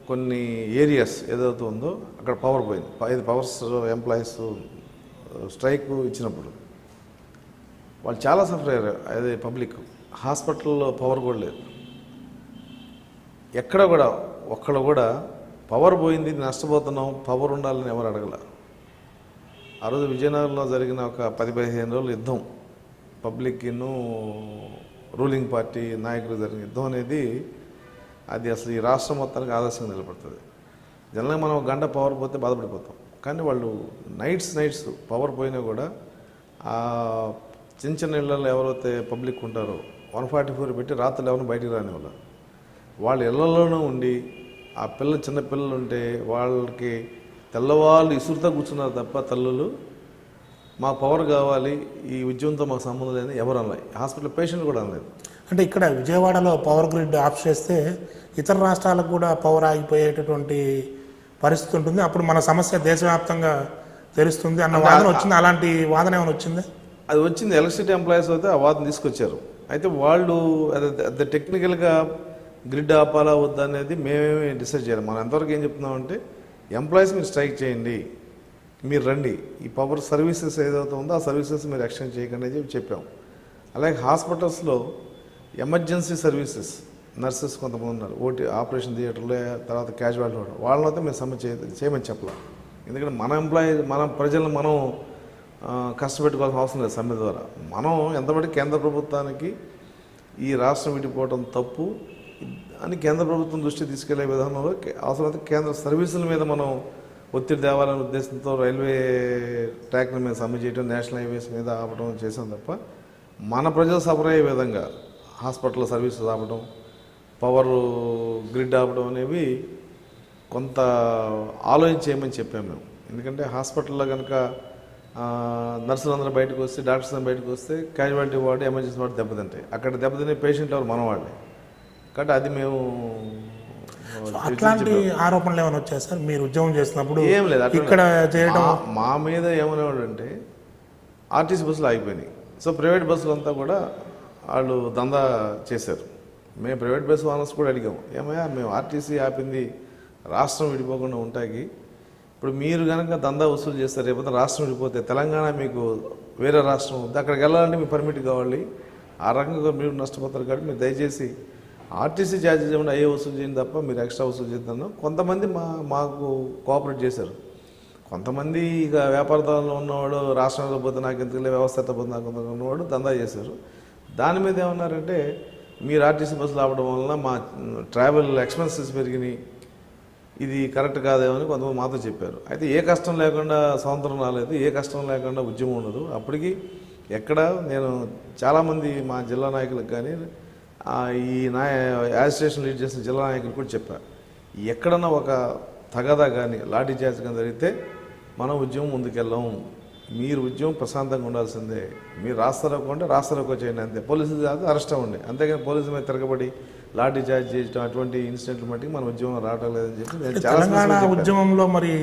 కొన్ని ఏరియాస్ ఏదైతే ఉందో అక్కడ పవర్ పోయింది. 5 పవర్స్ ఎంప్లాయీస్ స్ట్రైక్ ఇచ్చినప్పుడు వాళ్ళు చాలా సఫర్ అయ్యారు. అదే పబ్లిక్. హాస్పిటల్లో పవర్ కూడా లేదు. ఎక్కడ కూడా ఒక్కడ కూడా పవర్ పోయింది, నష్టపోతున్నాం, పవర్ ఉండాలని ఎవరు అడగల. ఆ రోజు విజయనగరంలో జరిగిన ఒక 10-15 రోజుల యుద్ధం, పబ్లిక్ను రూలింగ్ పార్టీ నాయకులు జరిగిన యుద్ధం అనేది అది అసలు ఈ రాష్ట్రం మొత్తానికి ఆదర్శంగా నిలబడుతుంది. జనరల్గా మనం 1 గంట పవర్ పోతే బాధపడిపోతాం, కానీ వాళ్ళు నైట్స్ పవర్ పోయినా కూడా ఆ చిన్న ఇళ్లలో ఎవరైతే పబ్లిక్ ఉంటారో 144 పెట్టి రాత్రులు ఎవరిని బయటికి రానివ్వాలి. వాళ్ళ ఇళ్లలోనూ ఉండి ఆ చిన్న పిల్లలు ఉంటే వాళ్ళకి తెల్లవాళ్ళు ఇసురుతో కూర్చున్నారు తప్ప తల్లులు మా పవర్ కావాలి, ఈ ఉద్యమంతో మాకు సంబంధం లేదని ఎవరు అనలేదు. హాస్పిటల్ పేషెంట్ కూడా అనలేదు. అంటే ఇక్కడ విజయవాడలో పవర్ గ్రిడ్ ఆఫ్ చేస్తే ఇతర రాష్ట్రాలకు కూడా పవర్ ఆగిపోయేటటువంటి పరిస్థితి ఉంటుంది, అప్పుడు మన సమస్య దేశవ్యాప్తంగా తెలుస్తుంది అన్న వాదన వచ్చింది. అలాంటి వాదన ఏమైనా వచ్చిందా? అది వచ్చింది. ఎలక్ట్రిసిటీ ఎంప్లాయీస్ అయితే ఆ వాదన తీసుకొచ్చారు. అయితే వాళ్ళు అది టెక్నికల్గా గ్రిడ్ ఆపాలా వద్దా అనేది మేమేమి డిసైడ్ చేయాలి. మనం ఎంతవరకు ఏం చెప్తున్నామంటే ఎంప్లాయీస్ మీరు స్ట్రైక్ చేయండి, మీరు రండి, ఈ పవర్ సర్వీసెస్ ఏదైతే ఉందో ఆ సర్వీసెస్ మీరు ఎక్స్టెండ్ చేయకండి అని చెప్పాం. అలాగే హాస్పిటల్స్లో ఎమర్జెన్సీ సర్వీసెస్ నర్సెస్ కొంతమంది ఉన్నారు, ఆపరేషన్ థియేటర్లో, తర్వాత క్యాజువాలిటీ వాళ్ళని అయితే మేము సమ్మె చేయమని చెప్పాలి. ఎందుకంటే మన ప్రజలను మనం కష్టపెట్టుకోవాల్సిన అవసరం లేదు సమ్మె ద్వారా. మనం ఎంతబట్టి కేంద్ర ప్రభుత్వానికి ఈ రాష్ట్రం విడిపోవడం తప్పు అని కేంద్ర ప్రభుత్వం దృష్టి తీసుకెళ్లే విధానంలో అవసరమైతే కేంద్ర సర్వీసుల మీద మనం ఒత్తిడి తేవాలనే ఉద్దేశంతో రైల్వే ట్రాక్ల మీద సమ్మె చేయడం, నేషనల్ హైవేస్ మీద ఆపడం చేసాం తప్ప మన ప్రజలు సఫర్ అయ్యే విధంగా హాస్పిటల్ సర్వీసెస్ ఆపడం, పవర్ గ్రిడ్ ఆపడం అనేవి కొంత ఆలోచించేయమని చెప్పాము మేము. ఎందుకంటే హాస్పిటల్లో కనుక నర్సులు అందరూ బయటకు వస్తే, డాక్టర్స్ అందరూ బయటకు వస్తే క్యాజువాలిటీ వార్డు, ఎమర్జెన్సీ వార్డు దెబ్బతింటాయి. అక్కడ దెబ్బతినే పేషెంట్లు ఎవరు మనవాళ్ళే. కాబట్టి అది మేము అట్లాంటి ఆరోపణలు ఏమైనా వచ్చాయి సార్ మీరు ఉద్యోగం చేసినప్పుడు? ఏం లేదు. ఇక్కడ చేయడం మా మీద ఏమనేవాడు అంటే ఆర్టీసీ బస్సులు ఆగిపోయినాయి. సో ప్రైవేట్ బస్సులు అంతా కూడా వాళ్ళు దందా చేశారు. మేము ప్రైవేట్ బస్సు ఓనర్స్ కూడా అడిగాము, ఏమయ్యా మేము ఆర్టీసీ ఆపింది రాష్ట్రం విడిపోకుండా ఉంటాకి, ఇప్పుడు మీరు కనుక దందా వసూలు చేస్తారు, రేపు రాష్ట్రం విడిపోతే తెలంగాణ మీకు వేరే రాష్ట్రం ఉంది, అక్కడికి వెళ్ళాలంటే మీకు పర్మిట్ కావాలి, ఆ రకంగా మీరు నష్టపోతారు. కాబట్టి మీరు దయచేసి ఆర్టీసీ ఛార్జెస్ ఏమైనా అయ్యే వసూలు చేయండి తప్ప మీరు ఎక్స్ట్రా వసూలు చేద్దాను. కొంతమంది మాకు కోఆపరేట్ చేశారు. కొంతమంది ఇక వ్యాపారదారులు ఉన్నవాడు రాష్ట్రంలో పోతే నాకు ఎందుకు, వ్యవస్థ పోతే నాకు ఉన్నవాడు దందా చేశారు. దాని మీద ఏమన్నారంటే మీరు ఆర్టీసీ బస్సులు ఆపడం వలన మా ట్రావెల్ ఎక్స్పెన్సెస్ పెరిగినాయి, ఇది కరెక్ట్ కాదేమని కొంతమంది మాతో చెప్పారు. అయితే ఏ కష్టం లేకుండా స్వాతంత్రం రాలేదు, ఏ కష్టం లేకుండా ఉద్యమం ఉండదు. అప్పటికి ఎక్కడ నేను చాలామంది మా జిల్లా నాయకులకు కానీ ఈ యాజిస్ట్రేషన్ లీడ్ చేసిన జిల్లా నాయకులు కూడా చెప్పారు, ఎక్కడన్నా ఒక తగదా కానీ లాఠీ చార్జ్ కానీ జరిగితే మనం ఉద్యమం ముందుకెళ్ళాం, మీరు ఉద్యమం ప్రశాంతంగా ఉండాల్సిందే, మీరు రాస్తారోకో అంటే రాస్తారోకో చేయండి అంతే, పోలీసులు కాదు అరెస్ట్ అవ్వండి, అంతేగాని పోలీసుల మీద తిరగబడి లాఠీ చార్జ్ చేయడం అటువంటి ఇన్సిడెంట్లు మట్టికి మన ఉద్యమం రావటం లేదని చెప్పి నేను చాలా తెలంగాణ సంవత్సరాలు చెప్పాను. ఉద్యమంలో మరి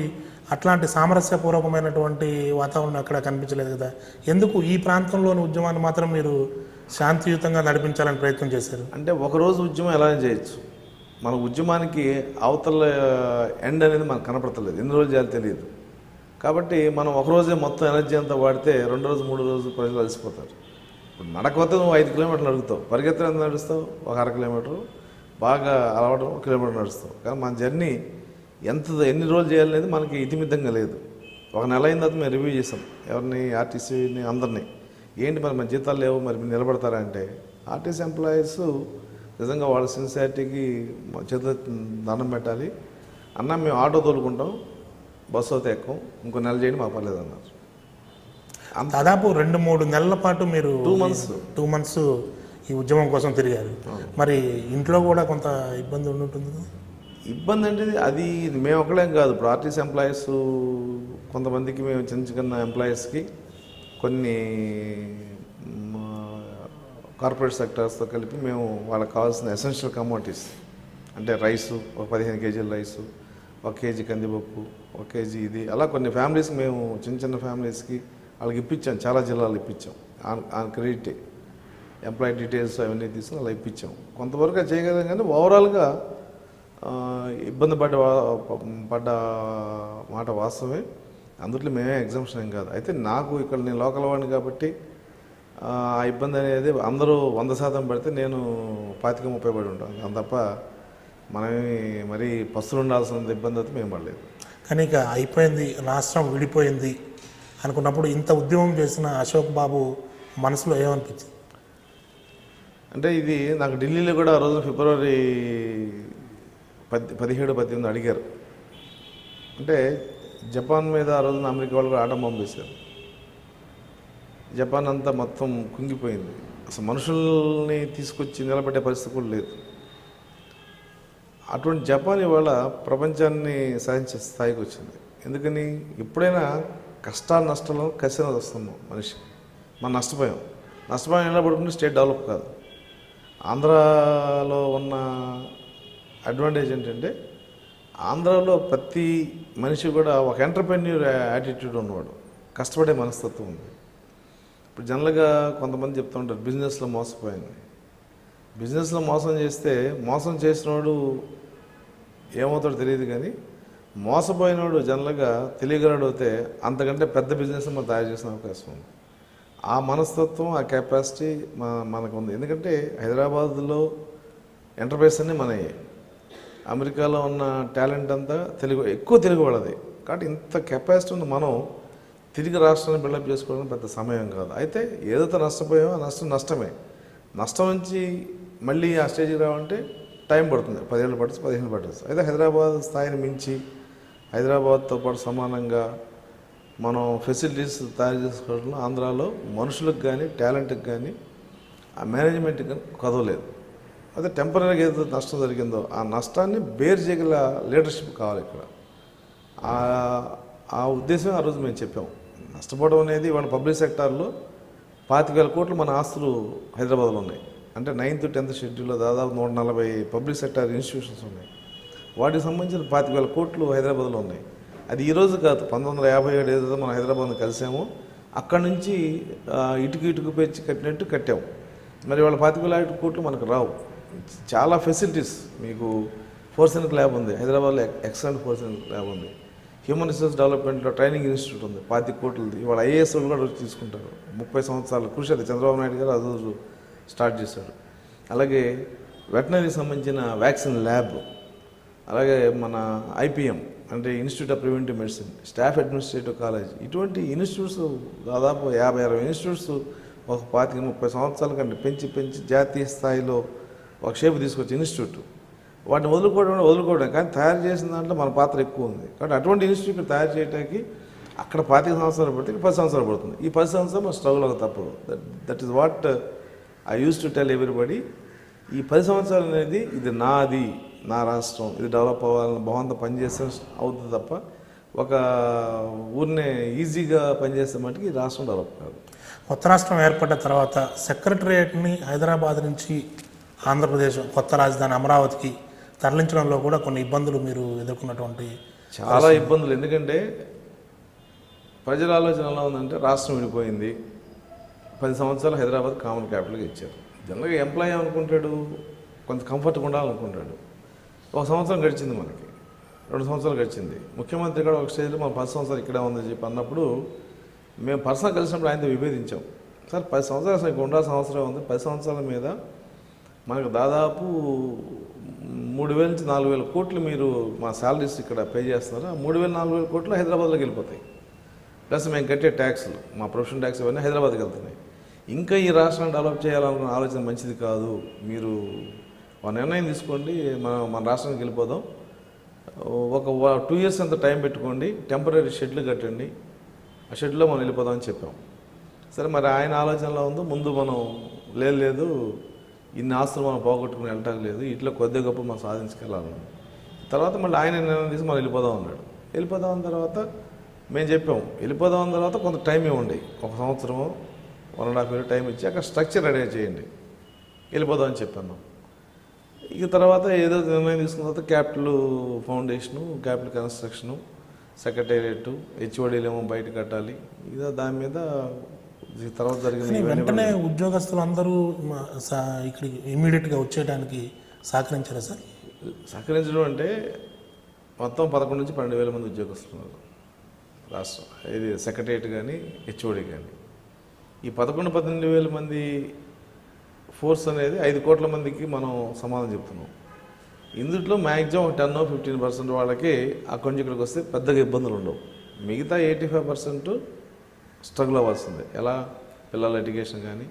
అట్లాంటి సామరస్యపూర్వకమైనటువంటి వాతావరణం అక్కడ కనిపించలేదు కదా, ఎందుకు ఈ ప్రాంతంలోని ఉద్యమాన్ని మాత్రం మీరు శాంతియుతంగా నడిపించాలని ప్రయత్నం చేశారు? అంటే ఒకరోజు ఉద్యమం ఎలానే చేయొచ్చు, మన ఉద్యమానికి అవతల ఎండ్ అనేది మనకు కనపడతలేదు, ఎన్ని రోజులు చేయాలో తెలియదు. కాబట్టి మనం ఒకరోజే మొత్తం ఎనర్జీ అంతా వాడితే 2 రోజు 3 రోజులు ప్రజలు అలసిపోతారు. ఇప్పుడు నడకపోతే నువ్వు 5 కిలోమీటర్లు నడుస్తావు, పరిగెత్తడం ఎంత నడుస్తావు, ఒక 1/2 కిలోమీటరు, బాగా అలవాటు 1 కిలోమీటర్ నడుస్తావు. కానీ మన జర్నీ ఎన్ని రోజులు చేయాలనేది మనకి ఇతిమిద్దంగా లేదు. ఒక నెల అయిన తర్వాత మేము రివ్యూ చేసాం ఎవరిని, ఆర్టీసీని, అందరినీ. ఏంటి మరి మన జీతాలు లేవు, మరి మీరు నిలబడతారా అంటే ఆర్టీసీ ఎంప్లాయీస్ నిజంగా వాళ్ళ సిన్సియారిటీకి చేతులు దండం పెట్టాలి. అన్న మేము ఆటో తోలుకుంటాం, బస్సు అయితే ఎక్కువ, ఇంకో నెల చేయండి మా పర్లేదు అన్నారు. దాదాపు 2-3 నెలల పాటు మీరు 2 మంత్స్ ఈ ఉద్యమం కోసం తిరిగారు. మరి ఇంట్లో కూడా కొంత ఇబ్బంది ఉంటుంది కదా? ఇబ్బంది అంటే అది మేము ఒకళ్ళేం కాదు. ఇప్పుడు ఆర్టీసీ ఎంప్లాయీస్ కొంతమందికి, మేము చిన్న చిన్న ఎంప్లాయీస్కి కొన్ని కార్పొరేట్ సెక్టర్స్తో కలిపి మేము వాళ్ళకి కావాల్సిన ఎసెన్షియల్ కమోడిటీస్ అంటే రైసు, ఒక 15 కేజీల రైసు, 1 కేజీ కందిపప్పు, 1 కేజీ ఇది, అలా కొన్ని ఫ్యామిలీస్కి మేము చిన్న ఫ్యామిలీస్కి వాళ్ళకి ఇప్పించాం. చాలా జిల్లాలు ఇప్పించాం. ఆన్ క్రెడిట్ ఎంప్లాయీ డీటెయిల్స్ అవన్నీ తీసుకుని అలా ఇప్పించాం. కొంతవరకు అది చేయగలం. కానీ ఓవరాల్గా ఇబ్బంది పడ్డ మాట వాస్తవమే. అందులో మేమే ఎగ్జామ్షన్ ఏం కాదు. అయితే నాకు ఇక్కడ నేను లోకల్ వాడిని కాబట్టి ఆ ఇబ్బంది అనేది అందరూ 100% పడితే నేను 25-30 పడి ఉంటాను. అంత తప్ప మనమేమి మరీ పస్తులు ఉండాల్సినంత ఇబ్బంది అయితే మేము పడలేదు. కానీ ఇక అయిపోయింది, రాష్ట్రం విడిపోయింది అనుకున్నప్పుడు ఇంత ఉద్యమం చేసిన అశోక్ బాబు మనసులో ఏమనిపించింది? అంటే ఇది నాకు ఢిల్లీలో కూడా ఆ రోజు ఫిబ్రవరి 17-18 అడిగారు. అంటే జపాన్ మీద ఆ రోజున అమెరికా వాళ్ళు కూడా ఆటం పంపేశారు. జపాన్ అంతా మొత్తం కుంగిపోయింది. అసలు మనుషుల్ని తీసుకొచ్చి నిలబెట్టే పరిస్థితి కూడా లేదు. అటువంటి జపాన్ ఇవాళ ప్రపంచాన్ని సాధించే స్థాయికి వచ్చింది. ఎందుకని ఎప్పుడైనా కష్టాలు నష్టాలను కసిగా వస్తున్నాం మనిషి. మనం నష్టపోయాం నిలబడుకుంటే స్టేట్ డెవలప్ కాదు. ఆంధ్రాలో ఉన్న అడ్వాంటేజ్ ఏంటంటే ఆంధ్రాలో ప్రతి మనిషి కూడా ఒక ఎంటర్ప్రెన్యూర్ యాటిట్యూడ్ ఉన్నవాడు, కష్టపడే మనస్తత్వం ఉంది. ఇప్పుడు జనరల్గా కొంతమంది చెప్తూ ఉంటారు బిజినెస్లో మోసపోయింది. బిజినెస్లో మోసం చేస్తే మోసం చేసినవాడు ఏమవుతాడో తెలియదు. కానీ మోసపోయినవాడు జనరల్గా తెలియగలడు అయితే అంతకంటే పెద్ద బిజినెస్ మనం తయారు చేసిన అవకాశం ఉంది. ఆ మనస్తత్వం, ఆ కెపాసిటీ మనకు ఉంది. ఎందుకంటే హైదరాబాద్లో ఎంటర్ప్రైజ్ అన్నీ మనయ్యే. అమెరికాలో ఉన్న టాలెంట్ అంతా ఎక్కువ తెలుగు వాళ్ళది. కాబట్టి ఇంత కెపాసిటీ ఉంది. మనం తిరిగి రాష్ట్రాన్ని బిల్డప్ చేసుకోవడం పెద్ద సమయం కాదు. అయితే ఏదైతే నష్టపోయామో ఆ నష్టమే. నష్టం నుంచి మళ్ళీ ఆ స్టేజ్కి రావాలంటే టైం పడుతుంది. 10 ఏళ్ళు పడుతుంది, 15 పడుతుంది. అయితే హైదరాబాద్ స్థాయిని మించి హైదరాబాద్తో పాటు సమానంగా మనం ఫెసిలిటీస్ తయారు చేసుకోవడంలో ఆంధ్రాలో మనుషులకు కానీ టాలెంట్కి కానీ ఆ మేనేజ్మెంట్కి కానీ కదవలేదు. అయితే టెంపరీగా ఏదైతే నష్టం జరిగిందో ఆ నష్టాన్ని బేర్ చేయగల లీడర్షిప్ కావాలి ఇక్కడ. ఆ ఉద్దేశం ఆ రోజు మేము చెప్పాం. నష్టపోవడం అనేది వాళ్ళ పబ్లిక్ సెక్టార్లో 25,000 కోట్లు మన ఆస్తులు హైదరాబాద్లో ఉన్నాయి. అంటే 9th 10th షెడ్యూల్లో దాదాపు 140 పబ్లిక్ సెక్టార్ ఇన్స్టిట్యూషన్స్ ఉన్నాయి. వాటికి సంబంధించిన 25,000 కోట్లు హైదరాబాద్లో ఉన్నాయి. అది ఈరోజు కాదు, 1957 ఏదైతే మనం హైదరాబాద్ని కలిసామో అక్కడి నుంచి ఇటుకు పెంచి కట్టినట్టు కట్టాం. మరి వాళ్ళ 25,000 కోట్లు మనకు రావు. చాలా ఫెసిలిటీస్, మీకు ఫోర్సెనిక్ ల్యాబ్ ఉంది హైదరాబాద్లో, ఎక్సలెంట్ ఫోర్సెనిక్ ల్యాబ్ ఉంది. హ్యూమన్ రిసోర్స్ డెవలప్మెంట్లో ట్రైనింగ్ ఇన్స్టిట్యూట్ ఉంది, 25 కోట్లది. ఇవాళ ఐఏఎస్ కూడా వచ్చి తీసుకుంటారు. 30 సంవత్సరాల కృషి అది చంద్రబాబు నాయుడు గారు ఆ రోజు స్టార్ట్ చేశాడు. అలాగే వెటనరీకి సంబంధించిన వ్యాక్సిన్ ల్యాబ్, అలాగే మన ఐపీఎం అంటే institute of preventive medicine, staff administrative college, ఇటువంటి ఇన్స్టిట్యూట్స్ దాదాపు 50-60 ఇన్స్టిట్యూట్స్ ఒక 25-30 సంవత్సరాల కంటే పెంచి జాతీయ స్థాయిలో ఒక షేప్ తీసుకొచ్చి ఇన్స్టిట్యూట్. వాటిని వదులుకోవడం కానీ తయారు చేసిన దాంట్లో మన పాత్ర ఎక్కువ ఉంది. కాబట్టి అటువంటి ఇన్స్టిట్యూట్ తయారు చేయడానికి అక్కడ 25 సంవత్సరాలు పడితే 10 సంవత్సరాలు పడుతుంది. ఈ 10 సంవత్సరాలు మన స్ట్రగుల్ అవ్వక తప్పదు. That is what I use to tell everybody. ఈ 10 సంవత్సరాలు అనేది ఇది నాది, నా రాష్ట్రం, ఇది డెవలప్ అవ్వాలని భవంతో పనిచేస్తే అవుతుంది తప్ప ఒక ఊరినే ఈజీగా పనిచేస్తే మటుకు ఈ రాష్ట్రం డెవలప్ కాదు. కొత్త రాష్ట్రం ఏర్పడ్డ తర్వాత సెక్రటరియట్ని హైదరాబాద్ నుంచి ఆంధ్రప్రదేశ్ కొత్త రాజధాని అమరావతికి తరలించడంలో కూడా కొన్ని ఇబ్బందులు మీరు ఎదుర్కొన్నటువంటి చాలా ఇబ్బందులు. ఎందుకంటే ప్రజల ఆలోచన ఎలా ఉందంటే రాష్ట్రం విడిపోయింది, 10 సంవత్సరాలు హైదరాబాద్ కామన్ క్యాపిటల్గా ఇచ్చారు. జనరల్గా ఎంప్లాయీ అనుకుంటాడు కొంత కంఫర్ట్గా ఉండాలనుకుంటాడు. 1 సంవత్సరం గడిచింది, మనకి 2 సంవత్సరాలు గడిచింది. ముఖ్యమంత్రి కూడా ఒక స్టేజ్లో మన 10 సంవత్సరాలు ఇక్కడే ఉందని చెప్పి అన్నప్పుడు మేము పర్సనల్ కలిసినప్పుడు ఆయనతో విభేదించాం. సార్ 10 సంవత్సరాలు అసలు ఇక్కడ ఉండాల్సిన అవసరం ఉంది. 10 సంవత్సరాల మీద మనకు దాదాపు 3,000 నుంచి 4,000 కోట్లు మీరు మా శాలరీస్ ఇక్కడ పే చేస్తున్నారు. 3,000 4,000 కోట్లు హైదరాబాద్లోకి వెళ్ళిపోతాయి. ప్లస్ మేము కట్టే ట్యాక్స్లు, మా ప్రొఫెషన్ ట్యాక్స్ ఇవన్నీ హైదరాబాద్కి వెళ్తున్నాయి. ఇంకా ఈ రాష్ట్రాన్ని డెవలప్ చేయాలనుకున్న ఆలోచన మంచిది కాదు. మీరు ఒక నిర్ణయం తీసుకోండి, మన రాష్ట్రానికి వెళ్ళిపోదాం. ఒక 2 years అంత టైం పెట్టుకోండి, టెంపరీ షెడ్లు కట్టండి, ఆ షెడ్లో మనం వెళ్ళిపోదామని చెప్పాం. సరే, మరి ఆయన ఆలోచనలో ఉందో ముందు మనం లేదు ఇన్ని ఆస్తులు మనం పోగొట్టుకుని వెళ్ళటం లేదు, ఇట్లా కొద్దిగా గొప్ప మనం సాధించుకెళ్ళాలని. తర్వాత మళ్ళీ ఆయన నిర్ణయం తీసి మనం వెళ్ళిపోదాం అన్నాడు. వెళ్ళిపోదాం అన్న తర్వాత మేము చెప్పాం, వెళ్ళిపోదాం అన్న తర్వాత కొంత టైం ఇవ్వండి, 1 సంవత్సరమో 1.5 year టైం ఇచ్చి అక్కడ స్ట్రక్చర్ రెడీ చేయండి, వెళ్ళిపోదాం అని చెప్పాను. ఇక తర్వాత ఏదో నిర్ణయం తీసుకున్న తర్వాత capital foundation, capital construction, secretariat, హెచ్ఓడీలు ఏమో బయట కట్టాలి. ఇదో దాని మీద తర్వాత జరిగిన వెంటనే ఉద్యోగస్తులు అందరూ ఇక్కడికి ఇమీడియట్గా వచ్చేయడానికి సహకరించారా సార్? సహకరించడం అంటే మొత్తం 11 నుంచి 12,000 మంది ఉద్యోగస్తున్నారు రాష్ట్రం, ఇది సెక్రటేరియట్ కానీ హెచ్ఓడి కానీ. ఈ 11-12,000 మంది ఫోర్స్ అనేది 5 కోట్ల మందికి మనం సమాధానం చెప్తున్నాం. ఇందులో మ్యాక్సిమం 10-15% వాళ్ళకి అక్కడి నుంచి ఇక్కడికి వస్తే పెద్దగా ఇబ్బందులు ఉండవు. మిగతా 85% స్ట్రగుల్ అవ్వాల్సిందే. ఎలా, పిల్లల ఎడ్యుకేషన్ కానీ,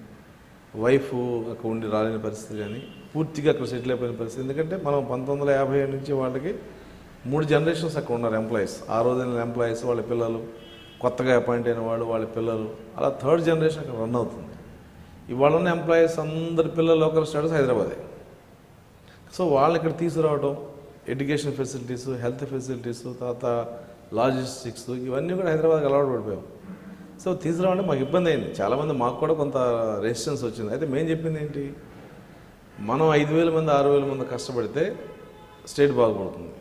వైఫ్ అక్కడ ఉండి రాలేని పరిస్థితి కానీ, పూర్తిగా అక్కడ సెటిల్ అయిపోయిన పరిస్థితి. ఎందుకంటే మనం 1957 నుంచి వాళ్ళకి 3 generations అక్కడ ఉన్నారు ఎంప్లాయీస్. ఆ రోజున ఎంప్లాయీస్, వాళ్ళ పిల్లలు, కొత్తగా అపాయింట్ అయిన వాళ్ళు, వాళ్ళ పిల్లలు, అలా 3rd generation అక్కడ రన్ అవుతుంది. ఇవాళ ఉన్న ఎంప్లాయీస్ అందరి పిల్లల లోకల్ స్టేటస్ హైదరాబాదే. సో వాళ్ళని ఇక్కడ తీసుకురావడం, ఎడ్యుకేషన్ ఫెసిలిటీస్, హెల్త్ ఫెసిలిటీస్, తర్వాత లాజిస్టిక్స్, ఇవన్నీ కూడా హైదరాబాద్కి అలవాటు పడిపోయాం. సో తీసుకురావడం మాకు ఇబ్బంది అయింది. చాలామంది మాకు కూడా కొంత రెసిస్టెన్స్ వచ్చింది. అయితే మేము చెప్పింది ఏంటి, మనం 5,000 మంది 6,000 మంది కష్టపడితే స్టేట్ బాగుపడుతుంది.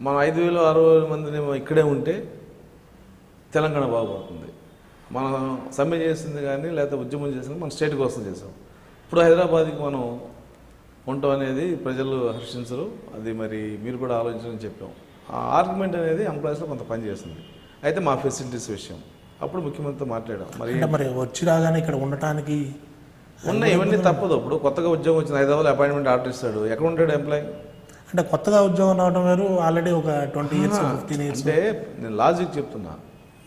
మనం 5,000 6,000 మందిని ఇక్కడే ఉంటే తెలంగాణ బాగుపడుతుంది. మనం సమ్మె చేసింది కానీ లేకపోతే ఉద్యమం చేసింది మన స్టేట్ కోసం చేసాం. ఇప్పుడు హైదరాబాద్కి మనం ఉండటం అనేది ప్రజలు హర్షించరు. అది మరి మీరు కూడా ఆలోచించని చెప్పాం. ఆ ఆర్గ్యుమెంట్ అనేది ఎంప్లాయీస్లో కొంత పని చేస్తుంది. అయితే మా ఫెసిలిటీస్ విషయం అప్పుడు ముఖ్యమంత్రితో మాట్లాడాం. మరి వచ్చి రాగానే ఇక్కడ ఉండటానికి ఉన్నాయి, ఇవన్నీ తప్పదు. ఇప్పుడు కొత్తగా ఉద్యోగం వచ్చింది, హైదరాబాద్ అపాయింట్మెంట్ ఆర్డర్ ఇస్తాడు, ఎక్కడ ఉంటాడు ఎంప్లాయీ? అంటే కొత్తగా ఉద్యోగం రావడం వేరు, ఆల్రెడీ ఒక 20 years 15 years. అంటే నేను లాజిక్ చెప్తున్నా,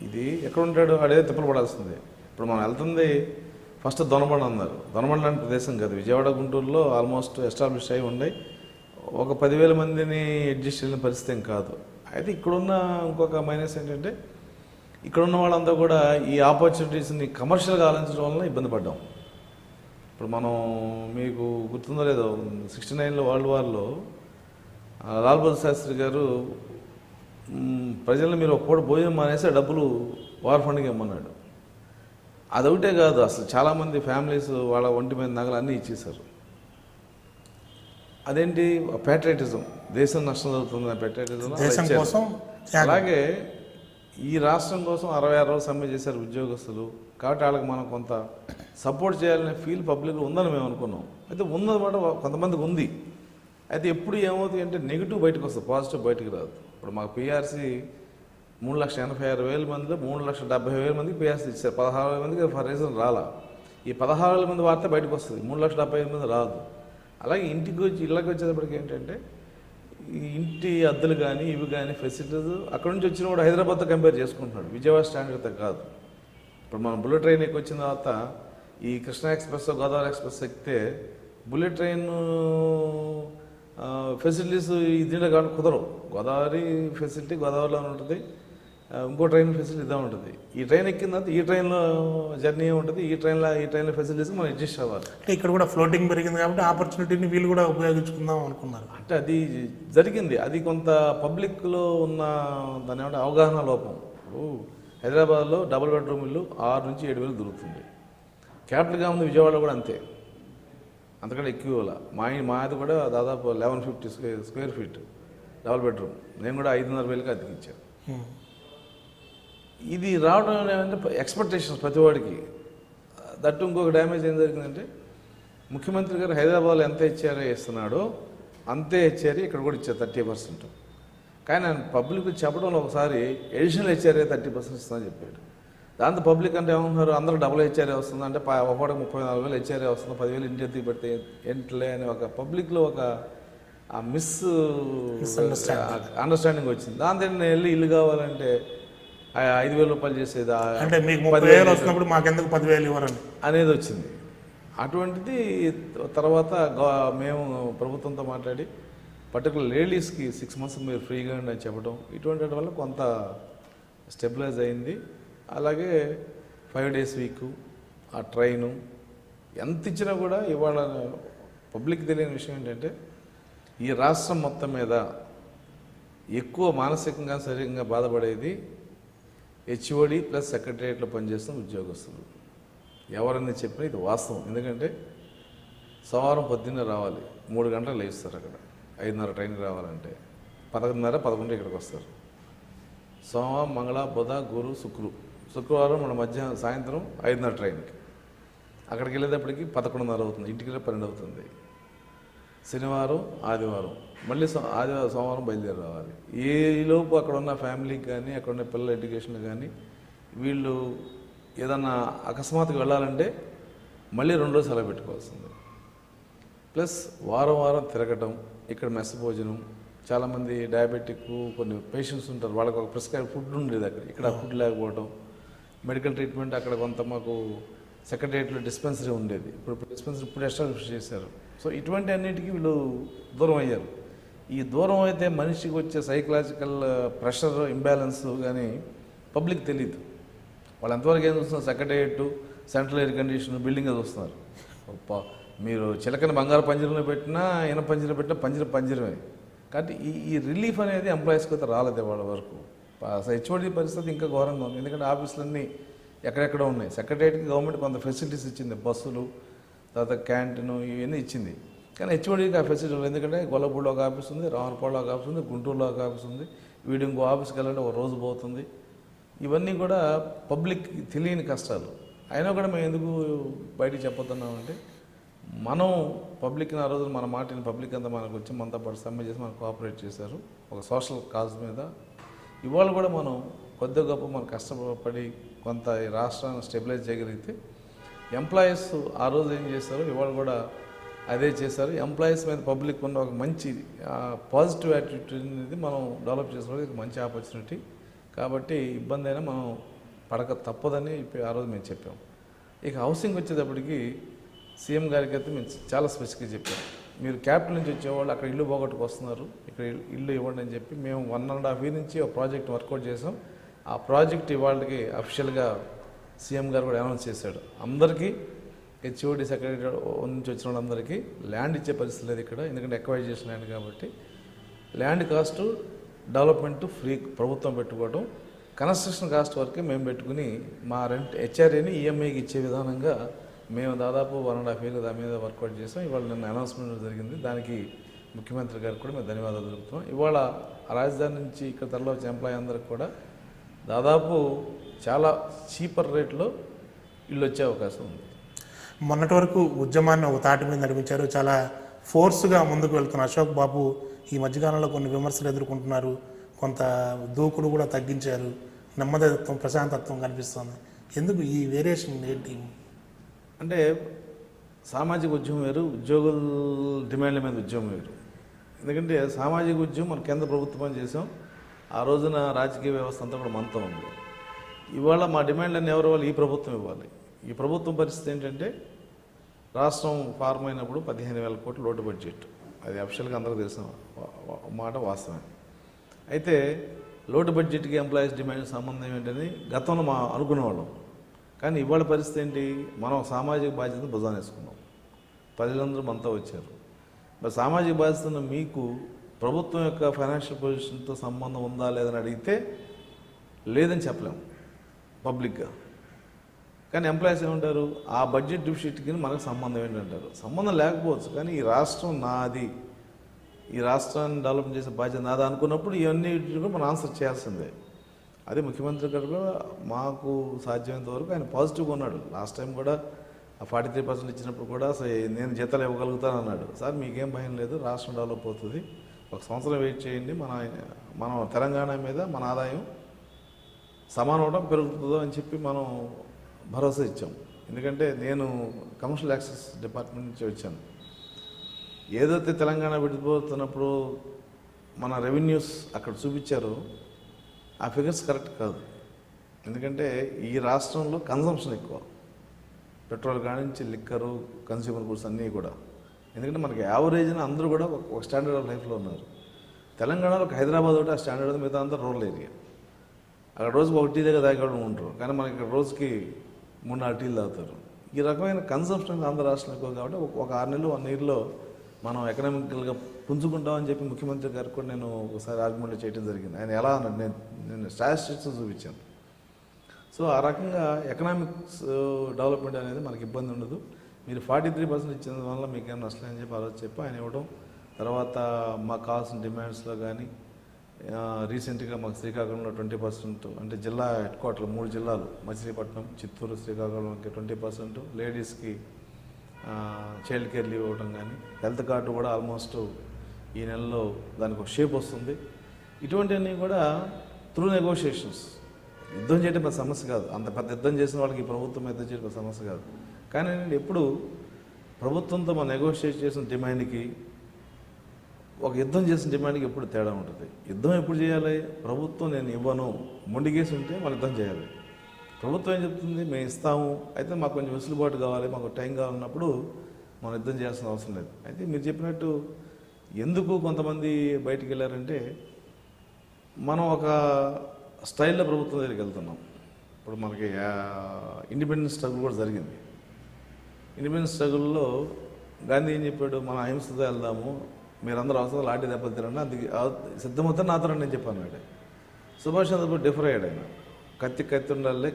ఇది ఎక్కడ ఉంటాడు అదే తిప్పలు పడాల్సిందే. ఇప్పుడు మనం వెళ్తుంది ఫస్ట్ దొనబండ అన్నారు. దొనబండ లాంటి ప్రదేశం కాదు, విజయవాడ గుంటూరులో ఆల్మోస్ట్ ఎస్టాబ్లిష్ అయి ఉండే ఒక 10,000 మందిని అడ్జస్ట్ అయిన పరిస్థితి ఏం కాదు. అయితే ఇక్కడున్న ఇంకొక మైనస్ ఏంటంటే, ఇక్కడున్న వాళ్ళంతా కూడా ఈ ఆపర్చునిటీస్ని కమర్షియల్గా ఆలోచించడం వలన ఇబ్బంది పడ్డాం. ఇప్పుడు మనం మీకు గుర్తుందో లేదో, 69లో వరల్డ్ వార్లో లాల్ బహదూర్ శాస్త్రి గారు ప్రజలను మీరు ఒక పూట భోజనం మానేసి డబ్బులు వార్ ఫండ్కి ఇమ్మన్నాడు. అదొకటే కాదు, అసలు చాలామంది ఫ్యామిలీస్ వాళ్ళ ఒంటి మీద నగలు అన్నీ ఇచ్చేశారు. అదేంటి ప్యాట్రియటిజం, దేశం నష్టం జరుగుతుంది ప్యాట్రియటిజం. అలాగే ఈ రాష్ట్రం కోసం 66 రోజులు సమ్మె చేశారు ఉద్యోగస్తులు. కాబట్టి వాళ్ళకి మనం కొంత సపోర్ట్ చేయాలనే ఫీల్ పబ్లిక్లో ఉందని మేము అనుకున్నాం. అయితే ఉందన్నమాట, కొంతమందికి ఉంది. అయితే ఎప్పుడు ఏమవుతుంది అంటే నెగిటివ్ బయటకు వస్తుంది, పాజిటివ్ బయటకు రాదు. ఇప్పుడు మాకు పీఆర్సీ 3,86,000 మందిలో 3,70,000 మందికి పీఆర్సీ ఇచ్చారు. 16,000 మందికి ఫర్ రీజన్ రాలా. ఈ 16,000 మంది వార్త బయటకు వస్తుంది, 3,70,000 మంది రాదు. అలాగే ఇంటికి వచ్చి ఇళ్ళకి వచ్చేటప్పటికి ఏంటంటే ఈ ఇంటి అద్దెలు కానీ ఇవి కానీ ఫెసిలిటీస్ అక్కడ నుంచి వచ్చిన వాడు హైదరాబాద్తో కంపేర్ చేసుకుంటున్నాడు, విజయవాడ స్టాండర్డ్తో కాదు. ఇప్పుడు మనం బుల్లెట్ ట్రైన్ ఎక్కి వచ్చిన తర్వాత ఈ కృష్ణా ఎక్స్ప్రెస్, గోదావరి ఎక్స్ప్రెస్ ఎక్కితే బుల్లెట్ ట్రైన్ ఫెసిలిటీస్ దీంట్లో కానీ కుదరవు. గోదావరి ఫెసిలిటీ గోదావరిలో ఉంటుంది, ఇంకో ట్రైన్ ఫెసిలిటీ ఇదే ఉంటుంది. ఈ ట్రైన్ ఎక్కిన తర్వాత ఈ ట్రైన్లో జర్నీ ఉంటుంది, ఈ ట్రైన్లో ఫెసిలిటీస్ మనం అడ్జస్ట్ అవ్వాలి. అంటే ఇక్కడ కూడా ఫ్లోటింగ్ పెరిగింది కాబట్టి ఆపర్చునిటీని వీళ్ళు కూడా ఉపయోగించుకుందాం అనుకున్నారు. అంటే అది జరిగింది. అది కొంత పబ్లిక్లో ఉన్న దాని ఏమంటే అవగాహన లోపం. హైదరాబాద్లో డబుల్ బెడ్రూమ్ ఇల్లు 6,000 నుంచి 7,000 దొరుకుతుంది. క్యాపిటల్గా ఉంది విజయవాడలో కూడా అంతే. అంతకంటే ఎక్కువ మాది కూడా దాదాపు 1150 స్క్వేర్ ఫీట్ డబుల్ బెడ్రూమ్. నేను కూడా 5,500,000కి అతికిచ్చాను. ఇది రావడం ఏమంటే ఎక్స్పెక్టేషన్స్ ప్రతి వాడికి. దట్టు ఇంకొక డ్యామేజ్ ఏం జరిగిందంటే ముఖ్యమంత్రి గారు హైదరాబాద్లో ఎంత ఇచ్చారో ఇస్తున్నాడో అంతే ఇచ్చారు, ఇక్కడ కూడా ఇచ్చారు 30%. కానీ ఆయన పబ్లిక్ చెప్పడంలో ఒకసారి ఎడిషనల్ హెచ్ఆర్ఏ 30% ఇస్తుందని చెప్పాడు. దాంతో పబ్లిక్ అంటే ఏమంటున్నారు, అందరూ డబుల్ హెచ్ఆర్ఏ వస్తుంది అంటే ఒకటికి 34,000 హెచ్ఆర్ఏ వస్తుంది, 10,000 ఇంటి ఎత్తుకు పెడితే ఏంట్లే అని ఒక పబ్లిక్లో ఒక అండర్స్టాండింగ్ వచ్చింది. దాంతో నేను వెళ్ళి ఇల్లు కావాలంటే 5,000 రూపాయలు చేసేది అంటే మీకు 30,000 వస్తున్నప్పుడు మాకెందుకు 10,000 ఇవ్వరండి అనేది వచ్చింది. అటువంటిది తర్వాత మేము ప్రభుత్వంతో మాట్లాడి పర్టికులర్ లేడీస్కి 6 months మీరు ఫ్రీగా అని చెప్పడం, ఇటువంటి వల్ల కొంత స్టెబిలైజ్ అయింది. అలాగే 5 days వీక్, ఆ ట్రైను ఎంత ఇచ్చినా కూడా ఇవాళ పబ్లిక్ తెలియని విషయం ఏంటంటే ఈ రాష్ట్రం మొత్తం మీద ఎక్కువ మానసికంగా శారీరకంగా బాధపడేది హెచ్ఓడి ప్లస్ సెక్రటరియట్లో పనిచేస్తున్న ఉద్యోగస్తులు. ఎవరని చెప్పినా ఇది వాస్తవం. ఎందుకంటే సోమవారం పొద్దున్నే రావాలి, 3 గంటలు లేస్తారు, అక్కడ 5:30 ట్రైన్కి రావాలంటే 11:30, 11 ఇక్కడికి వస్తారు. సోమవారం, మంగళ, బుధ, గురు, శుక్రవారం మన మధ్యాహ్నం సాయంత్రం 5:30 ట్రైన్కి అక్కడికి వెళ్ళేటప్పటికి 11:30 అవుతుంది, ఇంటికి వెళ్ళి 12 అవుతుంది. శనివారం, ఆదివారం మళ్ళీ ఆదివారం, సోమవారం బయలుదేరి రావాలి. ఈలోపు అక్కడ ఉన్న ఫ్యామిలీకి కానీ అక్కడ ఉన్న పిల్లల ఎడ్యుకేషన్ కానీ వీళ్ళు ఏదన్నా అకస్మాత్తుగా వెళ్ళాలంటే మళ్ళీ 2 రోజులు సెలవు పెట్టుకోవాల్సింది. ప్లస్ వారం తిరగటం, ఇక్కడ మెస్ భోజనం, చాలామంది డయాబెటిక్ కొన్ని పేషెంట్స్ ఉంటారు, వాళ్ళకి ఒక ప్రిస్క్రైబ్ ఫుడ్ ఉండేది అక్కడ, ఇక్కడ ఫుడ్ లేకపోవడం, మెడికల్ ట్రీట్మెంట్ అక్కడ కొంత మాకు సెక్రటరియట్లో డిస్పెన్సరీ ఉండేది, ఇప్పుడు డిస్పెన్సరీ ఇప్పుడు ఎస్టాబ్లిష్ చేశారు. సో ఇటువంటి అన్నిటికీ వీళ్ళు దూరం అయ్యారు. ఈ దూరం అయితే మనిషికి వచ్చే సైకలాజికల్ ప్రెషర్ ఇంబ్యాలెన్స్ కానీ పబ్లిక్ తెలియదు. వాళ్ళు ఎంతవరకు ఏం చూస్తున్నారు, secretariat, central air condition, building అది చూస్తున్నారు. మీరు చిలకని బంగారు పంజరంలో పెట్టినా ఇన పంజరం పెట్టినా పంజరమే. కాబట్టి ఈ రిలీఫ్ అనేది ఎంప్లాయీస్కి అయితే రాలేదు వాళ్ళ వరకు. హెచ్ఓడి పరిస్థితి ఇంకా ఘోరంగా ఉంది. ఎందుకంటే ఆఫీసులన్నీ ఎక్కడెక్కడ ఉన్నాయి. సెక్రటరియట్కి గవర్నమెంట్ కొంత ఫెసిలిటీస్ ఇచ్చింది, బస్సులు, తర్వాత క్యాంటీన్ ఇవన్నీ ఇచ్చింది. కానీ హెచ్ఓడికి ఆ ఫెసిలిటీ ఉంది. ఎందుకంటే గొల్లపూడిలో ఒక ఆఫీస్ ఉంది, రామర్పాడులో ఒక ఆఫీస్ ఉంది, గుంటూరులో ఒక ఆఫీస్ ఉంది. వీడు ఇంకో ఆఫీస్కి వెళ్ళాలంటే ఒక రోజు పోతుంది. ఇవన్నీ కూడా పబ్లిక్ తెలియని కష్టాలు. అయినా కూడా మేము ఎందుకు బయటికి చెప్పొస్తున్నామంటే మనం పబ్లిక్ని ఆ రోజు మన మాటని పబ్లిక్ అంతా మనకు వచ్చి మనతో పాటు సమ్మె చేసి మనకు కోఆపరేట్ చేశారు ఒక సోషల్ కాజ్ మీద. ఇవాళ కూడా మనం కొద్ది గొప్ప మనం కష్టపడి కొంత ఈ రాష్ట్రాన్ని స్టెబిలైజ్ చేయగలిగితే ఎంప్లాయీస్ ఆ రోజు ఏం చేశారు, ఇవాళ కూడా అదే చేశారు. ఎంప్లాయీస్ మీద పబ్లిక్ ఉన్న ఒక మంచి పాజిటివ్ యాటిట్యూడ్ అనేది మనం డెవలప్ చేసుకోవడానికి మంచి ఆపర్చునిటీ. కాబట్టి ఇబ్బంది అయినా మనం పడక తప్పదని ఆ రోజు మేము చెప్పాం. ఇక హౌసింగ్ వచ్చేటప్పటికి సీఎం గారికి అయితే మేము చాలా స్పెసిఫిక్గా చెప్పాం, మీరు క్యాపిటల్ నుంచి వచ్చేవాళ్ళు అక్కడ ఇల్లు పోగొట్టుకు వస్తున్నారు, ఇక్కడ ఇల్లు ఇవ్వండి అని చెప్పి మేము 1.5 year నుంచి ఒక ప్రాజెక్ట్ వర్కౌట్ చేసాం. ఆ ప్రాజెక్ట్ ఇవాళకి అఫీషియల్గా సీఎం గారు కూడా అనౌన్స్ చేశాడు. అందరికీ హెచ్ఓడి సెక్రటరీ నుంచి వచ్చిన వాళ్ళందరికీ ల్యాండ్ ఇచ్చే పరిస్థితి లేదు ఇక్కడ, ఎందుకంటే ఎక్వైర్ చేసిన ల్యాండ్ కాబట్టి. ల్యాండ్ కాస్ట్ డెవలప్మెంట్ ఫ్రీ ప్రభుత్వం పెట్టుకోవడం, కన్స్ట్రక్షన్ కాస్ట్ వరకే మేము పెట్టుకుని మా రెంట్ హెచ్ఆర్ఏని ఈఎంఐకి ఇచ్చే విధానంగా మేము దాదాపు 1.5 year దాని మీద వర్కౌట్ చేసాం. ఇవాళ నిన్న అనౌన్స్మెంట్ జరిగింది, దానికి ముఖ్యమంత్రి గారికి కూడా మేము ధన్యవాదాలు తెలుపుతున్నాం. ఇవాళ రాజధాని నుంచి ఇక్కడ తరలి వచ్చే ఎంప్లాయీ అందరికి కూడా దాదాపు చాలా చీపర్ రేట్లో ఇల్లు వచ్చే అవకాశం ఉంది. మొన్నటి వరకు ఉద్యమాన్ని ఒక తాటి మీద నడిపించారు, చాలా ఫోర్స్గా ముందుకు వెళ్తున్న అశోక్ బాబు ఈ మధ్యకాలంలో కొన్ని విమర్శలు ఎదుర్కొంటున్నారు, కొంత దూకుడు కూడా తగ్గించారు, నెమ్మదిత్వం ప్రశాంతత్వం కనిపిస్తుంది. ఎందుకు ఈ వేరియేషన్ ఏంటి? అంటే సామాజిక ఉద్యమం వేరు, ఉద్యోగుల డిమాండ్ల మీద ఉద్యమం వేరు. ఎందుకంటే సామాజిక ఉద్యమం మన కేంద్ర ప్రభుత్వం చేసాం, ఆ రోజున రాజకీయ వ్యవస్థ అంతా కూడా మనతో ఉంది. ఇవాళ మా డిమాండ్లన్నీ ఎవరు వాళ్ళు, ఈ ప్రభుత్వం ఇవ్వాలి. ఈ ప్రభుత్వం పరిస్థితి ఏంటంటే రాష్ట్రం ఫార్మ్ అయినప్పుడు 15,000 కోట్లు లోటు బడ్జెట్, అది అఫిషియల్గా అందరికీ తెలిసిన మాట, వాస్తవం. అయితే లోటు బడ్జెట్కి ఎంప్లాయీస్ డిమాండ్ సంబంధం ఏంటని గతంలో మా అనుకునేవాళ్ళం. కానీ ఇవాళ పరిస్థితి ఏంటి, మనం సామాజిక బాధ్యతను భుజాన్ని వేసుకున్నాం, ప్రజలందరూ మనతో వచ్చారు. మరి సామాజిక బాధ్యతను మీకు ప్రభుత్వం యొక్క ఫైనాన్షియల్ పొజిషన్తో సంబంధం ఉందా లేదని అడిగితే లేదని చెప్పలేము పబ్లిక్గా. కానీ ఎంప్లాయీస్ ఏమంటారు, ఆ బడ్జెట్ డెఫిసిట్కి మనకు సంబంధం ఏంటంటారు. సంబంధం లేకపోవచ్చు, కానీ ఈ రాష్ట్రం నాది, ఈ రాష్ట్రాన్ని డెవలప్ చేసే బాధ్యత నాది అనుకున్నప్పుడు ఇవన్నీ మనం ఆన్సర్ చేయాల్సిందే. అదే ముఖ్యమంత్రి గారు కూడా మాకు సాధ్యమైనంత వరకు ఆయన పాజిటివ్గా ఉన్నాడు. లాస్ట్ టైం కూడా ఆ 43% ఇచ్చినప్పుడు కూడా నేను జీతాలు ఇవ్వగలుగుతాను అన్నాడు. సార్ మీకేం భయం లేదు, రాష్ట్రం డెవలప్ అవుతుంది, 1 సంవత్సరం వెయిట్ చేయండి, మనం తెలంగాణ మీద మన ఆదాయం సమానం పెరుగుతుందో అని చెప్పి మనం భరోసా ఇచ్చాం. ఎందుకంటే నేను కమర్షియల్ యాక్సెస్ డిపార్ట్మెంట్ నుంచి వచ్చాను. ఏదైతే తెలంగాణ విడిపోతున్నప్పుడు మన రెవెన్యూస్ అక్కడ చూపించారో ఆ ఫిగర్స్ కరెక్ట్ కాదు. ఎందుకంటే ఈ రాష్ట్రంలో కన్జంప్షన్ ఎక్కువ, పెట్రోల్ కానించి లిక్కరు, కన్స్యూమర్ గుడ్స్ అన్నీ కూడా. ఎందుకంటే మనకి యావరేజ్న అందరూ కూడా ఒక స్టాండర్డ్ ఆఫ్ లైఫ్లో ఉన్నారు. తెలంగాణలో ఒక హైదరాబాద్ ఒకటి ఆ స్టాండర్డ్, మిగతా అంతా రూరల్ ఏరియా. అక్కడ రోజుకి 1 టీ దగ్గర తాగడం ఉంటారు, కానీ మనకి ఇక్కడ రోజుకి 3-4 టీలు తాగుతారు. ఈ రకమైన కన్సంప్షన్ ఆంధ్ర రాష్ట్రంలో ఎక్కువ కాబట్టి ఒక 6 నెలలు 1 ఇయర్లో మనం ఎకనామికల్గా పుంజుకుంటామని చెప్పి ముఖ్యమంత్రి గారికి కూడా నేను ఒకసారి ఆర్గ్యుమెంట్ చేయడం జరిగింది. ఆయన ఎలా అన్నాడు, నేను స్టాటిస్టిక్స్ చూపించాను. సో ఆ రకంగా ఎకనామిక్స్ డెవలప్మెంట్ అనేది మనకి ఇబ్బంది ఉండదు. మీరు 43% ఇచ్చిన వల్ల మీకేం నష్టం అని చెప్పి ఆలోచన చెప్పి ఆయన ఇవ్వడం. తర్వాత మాకు కావాల్సిన డిమాండ్స్లో కానీ రీసెంట్గా మాకు శ్రీకాకుళంలో 20%, అంటే జిల్లా హెడ్ క్వార్టర్లు 3 జిల్లాలు మచిలీపట్నం, చిత్తూరు, శ్రీకాకుళంకి 20%, లేడీస్కి చైల్డ్ కేర్ లీవ్ ఇవ్వడం కానీ, హెల్త్ కార్డు కూడా ఆల్మోస్ట్ ఈ నెలలో దానికి ఒక షేప్ వస్తుంది. ఇటువంటివన్నీ కూడా త్రూ నెగోషియేషన్స్. యుద్ధం చేయడం పెద్ద సమస్య కాదు, అంత పెద్ద యుద్ధం చేసిన వాళ్ళకి ఈ ప్రభుత్వం యుద్ధం చేయడం పెద్ద సమస్య కాదు. కానీ ఎప్పుడు ప్రభుత్వంతో మనం నెగోషియేట్ చేసిన డిమాండ్కి ఒక యుద్ధం చేసిన డిమాండ్కి ఎప్పుడు తేడా ఉంటుంది. యుద్ధం ఎప్పుడు చేయాలి? ప్రభుత్వం నేను ఇవ్వను మొండిగేసి ఉంటే మనం యుద్ధం చేయాలి. ప్రభుత్వం ఏం చెప్తుంది, మేము ఇస్తాము, అయితే మాకు కొంచెం వెసులుబాటు కావాలి, మాకు టైం కావాలన్నప్పుడు మనం యుద్ధం చేయాల్సిన అవసరం లేదు. అయితే మీరు చెప్పినట్టు ఎందుకు కొంతమంది బయటికి వెళ్ళారంటే, మనం ఒక స్టైల్లో ప్రభుత్వం దగ్గరికి వెళ్తున్నాం. ఇప్పుడు మనకి ఇండిపెండెన్స్ స్ట్రగుల్ కూడా జరిగింది. ఇండిపెండెన్స్ స్ట్రగుల్లో గాంధీ ఏం చెప్పాడు, మనం అహింసతో వెళ్దాము, మీరందరూ అవసరం లాంటి దెబ్బతిరండి, అది సిద్ధమవుతారు నాతో నేను చెప్పాను. అంటే సుభాష్ చంద్రబోస్ డిఫర్ అయ్యాడు. ఆయన కత్తి ఉండాలి,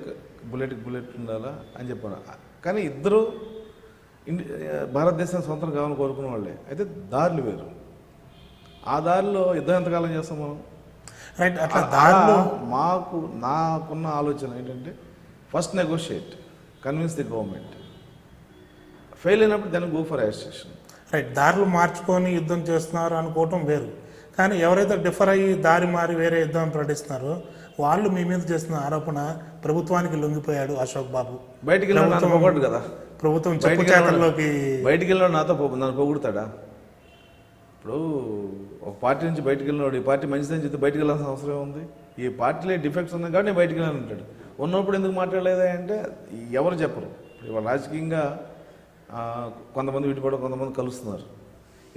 బుల్లెట్ ఉండాలా అని చెప్పాను. కానీ ఇద్దరు భారతదేశం స్వంతం కావాలని కోరుకునే వాళ్ళే. అయితే దారులు వేరు. ఆ దారిలో యుద్ధం ఎంతకాలం చేస్తాం మనం? రైట్. అట్లా దారిలో నాకున్న ఆలోచన ఏంటంటే, first negotiate, convince the government. Fail అయినప్పుడు దాన్ని గో ఫర్ అసోసియేషన్. రైట్. దారులు మార్చుకొని యుద్ధం చేస్తున్నారు అనుకోవటం వేరు. కానీ ఎవరైతే డిఫర్ అయ్యి దారి మారి వేరే యుద్ధం ప్రకటిస్తున్నారో వాళ్ళు మీ మీద చేస్తున్న ఆరోపణ, ప్రభుత్వానికి లొంగిపోయాడు అశోక్ బాబు, బయటికి వెళ్ళాడు కదా, ప్రభుత్వం చెప్పుచేతల్లోకి బయటికి వెళ్ళాడు, నన్ను పొగుడుతాడా? ఇప్పుడు ఒక పార్టీ నుంచి బయటికి వెళ్ళినాడు, ఈ పార్టీ మంచిదని చెప్తే బయటికి వెళ్ళాల్సిన అవసరం ఉంది. ఈ పార్టీలో డిఫెక్ట్స్ ఉన్నాయి కాబట్టి నేను బయటికి వెళ్ళాను అంటాడు. ఉన్నప్పుడు ఎందుకు మాట్లాడలేదా అంటే ఎవరు చెప్పరు. ఇవాళ రాజకీయంగా కొంతమంది విడిపోవడం, కొంతమంది కలుస్తున్నారు.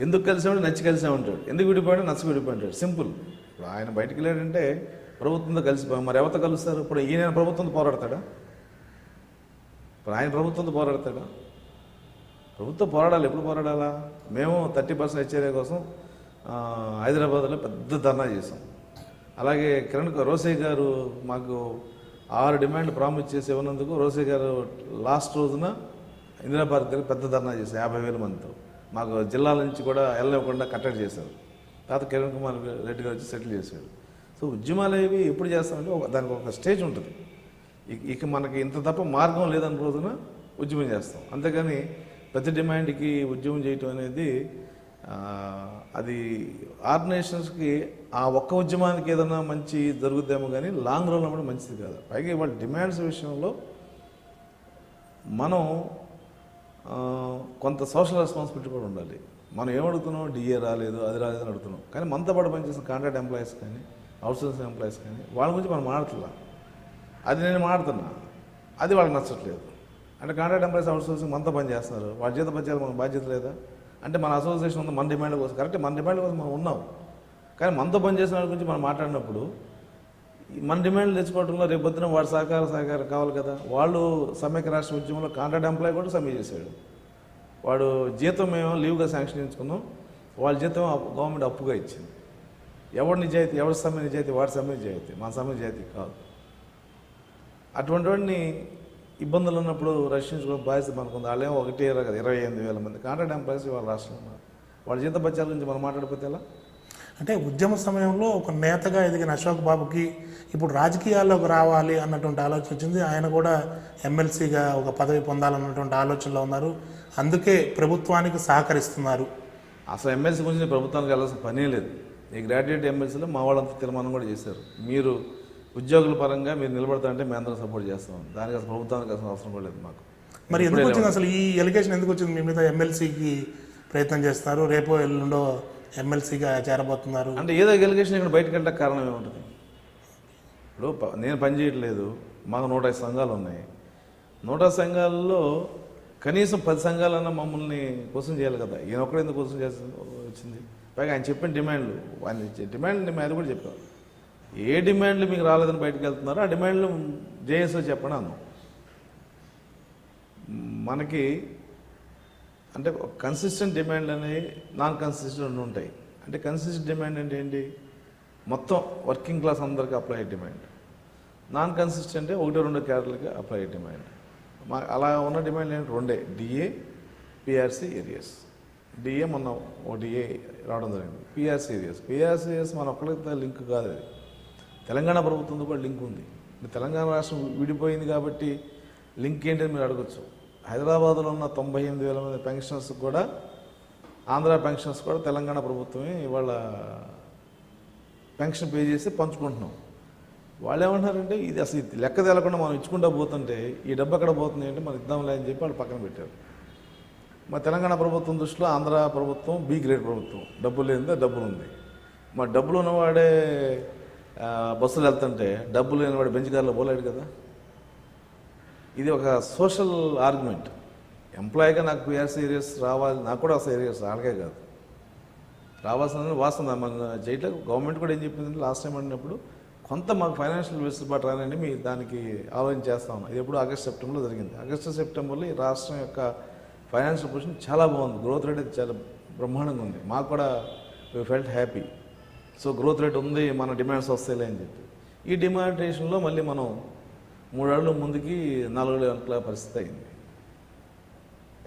ఎందుకు కలిసామంటే నచ్చి కలిసామంటాడు, ఎందుకు విడిపోయాడు నచ్చి విడిపోయింటాడు, సింపుల్. ఇప్పుడు ఆయన బయటికి వెళ్ళాడంటే ప్రభుత్వంతో కలిసిపోయాం. మరి ఎవరితో కలుస్తారు? ఇప్పుడు ఈయన ప్రభుత్వంతో పోరాడతాడా? ఇప్పుడు ఆయన ప్రభుత్వంతో పోరాడతాడా? ప్రభుత్వం పోరాడాలి. ఎప్పుడు పోరాడాలా? మేము 30% హెచ్ఆర్ఏ కోసం హైదరాబాద్లో పెద్ద ధర్నా చేసాం. అలాగే రోసయ్య గారు మాకు 6 డిమాండ్లు ప్రామిస్ చేసి ఇవ్వనందుకు రోసయ్య గారు లాస్ట్ రోజున ఇందిరాబాద్ దగ్గర పెద్ద ధర్నా చేశారు 50,000 మందితో. మాకు జిల్లాల నుంచి కూడా వెళ్ళనివ్వకుండా కట్టడి చేశారు. తర్వాత కిరణ్ కుమార్ రెడ్డి గారు వచ్చి సెటిల్ చేశాడు. సో ఉద్యమాలు అవి ఎప్పుడు చేస్తామంటే దానికి ఒక స్టేజ్ ఉంటుంది. ఇక మనకి ఇంత తప్ప మార్గం లేదని రోజున ఉద్యమం చేస్తాం. అంతేగాని ప్రతి డిమాండ్కి ఉద్యమం చేయటం అనేది అది ఆర్గనైజేషన్స్కి ఆ ఒక్క ఉద్యమానికి ఏదైనా మంచి జరుగుద్దేమో కానీ లాంగ్ రన్లో కూడా మంచిది కాదు. పైగా ఇవాళ డిమాండ్స్ విషయంలో మనం కొంత సోషల్ రెస్పాన్సిబిలిటీ కూడా ఉండాలి. మనం ఏమడుగుతున్నాం, డిఏ రాలేదు, అది రాలేదని అడుగుతున్నాం. కానీ మనతో పాటు పనిచేసిన కాంట్రాక్ట్ ఎంప్లాయీస్ కానీ, అవుట్సోర్సింగ్ ఎంప్లాయీస్ కానీ వాళ్ళ గురించి మనం మాట్లాడట్లా. అది నేను మాట్లాడుతున్నా, అది వాళ్ళకి నచ్చట్లేదు. అంటే కాంట్రాక్ట్ ఎంప్లాయీస్ అవుట్సోర్సింగ్ మనతో పని చేస్తున్నారు, వాళ్ళ జీతం పనిచేయాలి, మనకు బాధ్యత లేదా? అంటే మన అసోసియేషన్ ఉంది, మన డిమాండ్ కోసం. కరెక్ట్, మన డిమాండ్ కోసం మనం ఉన్నాం. కానీ మనతో పని చేసిన వాళ్ళ గురించి మనం మాట్లాడినప్పుడు మన డిమాండ్లు తెచ్చుకోవడంలో రేపు పొద్దున వాడు సహకారం కావాలి కదా. వాళ్ళు సమైక్య రాష్ట్ర ఉద్యమంలో కాంట్రాక్ట్ ఎంప్లాయీ కూడా సమ్మె చేశాడు. వాడు జీతం మేము లీవ్గా శాంక్షన్ చేయించుకున్నాం, వాళ్ళ జీతం గవర్నమెంట్ అప్పుగా ఇచ్చింది. ఎవరి నిజాయితీ, ఎవరి సమ్మె నిజాయితీ? వాడి సమ్మె నిజాయితీ, మన సమ్మె నిజాయితీ కాదు. అటువంటి వాడిని ఇబ్బందులు ఉన్నప్పుడు రక్షించుకో బాధ్యత మనకుంది. వాళ్ళేమో 28,000 మంది కాంట్రాక్ట్ ఎంప్లాయీస్ వాళ్ళ రాష్ట్రంలో ఉన్నారు. వాళ్ళ జీత బత్యాల గురించి మనం మాట్లాడిపోతే ఎలా? అంటే ఉద్యమ సమయంలో ఒక నేతగా ఎదిగిన అశోక్ బాబుకి ఇప్పుడు రాజకీయాల్లోకి రావాలి అన్నటువంటి ఆలోచన వచ్చింది. ఆయన కూడా ఎమ్మెల్సీగా ఒక పదవి పొందాలన్నటువంటి ఆలోచనలో ఉన్నారు. అందుకే ప్రభుత్వానికి సహకరిస్తున్నారు. అసలు ఎమ్మెల్సీ గురించి ప్రభుత్వానికి వెళ్ళాల్సిన పనే లేదు. ఈ గ్రాడ్యుయేట్ ఎమ్మెల్సీలో మా వాళ్ళంతా తీర్మానం కూడా చేశారు. మీరు ఉద్యోగుల పరంగా మీరు నిలబడతారంటే మేము అందరం సపోర్ట్ చేస్తాం. దానికి అసలు ప్రభుత్వానికి అసలు అవసరం కూడా లేదు మాకు. మరి ఎందుకు వచ్చింది అసలు ఈ ఎలిగేషన్ ఎందుకు వచ్చింది? మీ మీద ఎమ్మెల్సీకి ప్రయత్నం చేస్తున్నారు, రేపో ఎల్లుండో ఎమ్మెల్సీగా చేరబోతున్నారు అంటే ఏదో ఎలిగేషన్ ఇక్కడ బయటకు వెళ్ళడానికి కారణం ఏముంటుంది? ఇప్పుడు నేను పని చేయట్లేదు, మాకు 105 సంఘాలు ఉన్నాయి. 105 సంఘాలలో కనీసం 10 సంఘాలన్నా మమ్మల్ని క్వశ్చన్ చేయాలి కదా. ఈయన ఒక్కడే ఎందుకు క్వశ్చన్ చేసి వచ్చింది? పైగా ఆయన చెప్పిన డిమాండ్లు, ఆయన డిమాండ్ మేము అది కూడా చెప్పాం. ఏ డిమాండ్లు మీకు రాలేదని బయటకు వెళ్తున్నారో ఆ డిమాండ్లు జేఎస్ఓ చెప్పండి అన్నాం. మనకి అంటే కన్సిస్టెంట్ డిమాండ్ అనేవి నాన్ కన్సిస్టెంట్ ఉంటాయి. అంటే కన్సిస్టెంట్ డిమాండ్ అంటే ఏంటి? మొత్తం వర్కింగ్ క్లాస్ అందరికీ అప్లై అయ్యే డిమాండ్. నాన్ కన్సిస్టెంట్ 1-2 క్యాడర్లకి అప్లై అయ్యే డిమాండ్. అలా ఉన్న డిమాండ్ ఏంటి? 2 డిఏ, పిఆర్సీ ఏరియాస్. డిఏ మొన్న ఓ డిఏ రావడం జరిగింది. పిఆర్సీ ఏరియాస్ మన ఒక్కరికి లింక్ కాదు. అది తెలంగాణ ప్రభుత్వంతో కూడా లింక్ ఉంది. తెలంగాణ రాష్ట్రం విడిపోయింది కాబట్టి లింక్ ఏంటని మీరు అడగచ్చు. హైదరాబాద్లో ఉన్న 98,000 మంది పెన్షనర్స్ కూడా, ఆంధ్ర పెన్షనర్స్ కూడా తెలంగాణ ప్రభుత్వమే ఇవాళ పెన్షన్ పే చేసి పంచుకుంటున్నాం. వాళ్ళు ఏమంటున్నారంటే ఇది అసలు లెక్క తేలకుండా మనం ఇచ్చుకుంటా పోతుంటే ఈ డబ్బు ఎక్కడ పోతుంది అంటే మనం ఇద్దాంలే అని చెప్పి వాళ్ళు పక్కన పెట్టారు. మా తెలంగాణ ప్రభుత్వం దృష్టిలో ఆంధ్ర ప్రభుత్వం బి గ్రేడ్ ప్రభుత్వం. డబ్బులు లేనిదే డబ్బులు ఉంది. మా డబ్బులు ఉన్నవాడే బస్సులు వెళ్తుంటే డబ్బులు లేనివాడు బెంచ్ కార్లో పోలేడు కదా. ఇది ఒక సోషల్ ఆర్గ్యుమెంట్. ఎంప్లాయీగా నాకు పిఆర్సీ ఏరియాస్ రావాలి, నాకు కూడా అసలు ఏరియాస్ ఆడకే కాదు రావాల్సిన వాస్తవం మన చేయట్లేదు. గవర్నమెంట్ కూడా ఏం చెప్పిందంటే లాస్ట్ టైం అడిగినప్పుడు కొంత మాకు ఫైనాన్షియల్ వెసులుబాటు రానండి మీ దానికి ఆలోచన చేస్తా ఉన్నాం. ఇది ఎప్పుడు ఆగస్ట్ సెప్టెంబర్లో జరిగింది. ఆగస్టు సెప్టెంబర్లో ఈ రాష్ట్రం యొక్క ఫైనాన్షియల్ పొజిషన్ చాలా బాగుంది. గ్రోత్ రేట్ అయితే చాలా బ్రహ్మాండంగా ఉంది. మాకు కూడా we felt happy. So growth rate ఉంది, మన డిమాండ్స్ వస్తాయిలే అని చెప్పి ఈ డిమాండేషన్లో మళ్ళీ మనం 3 అడుగులు ముందుకి 4 అడుగుల వెనకల పరిస్థితి అయింది.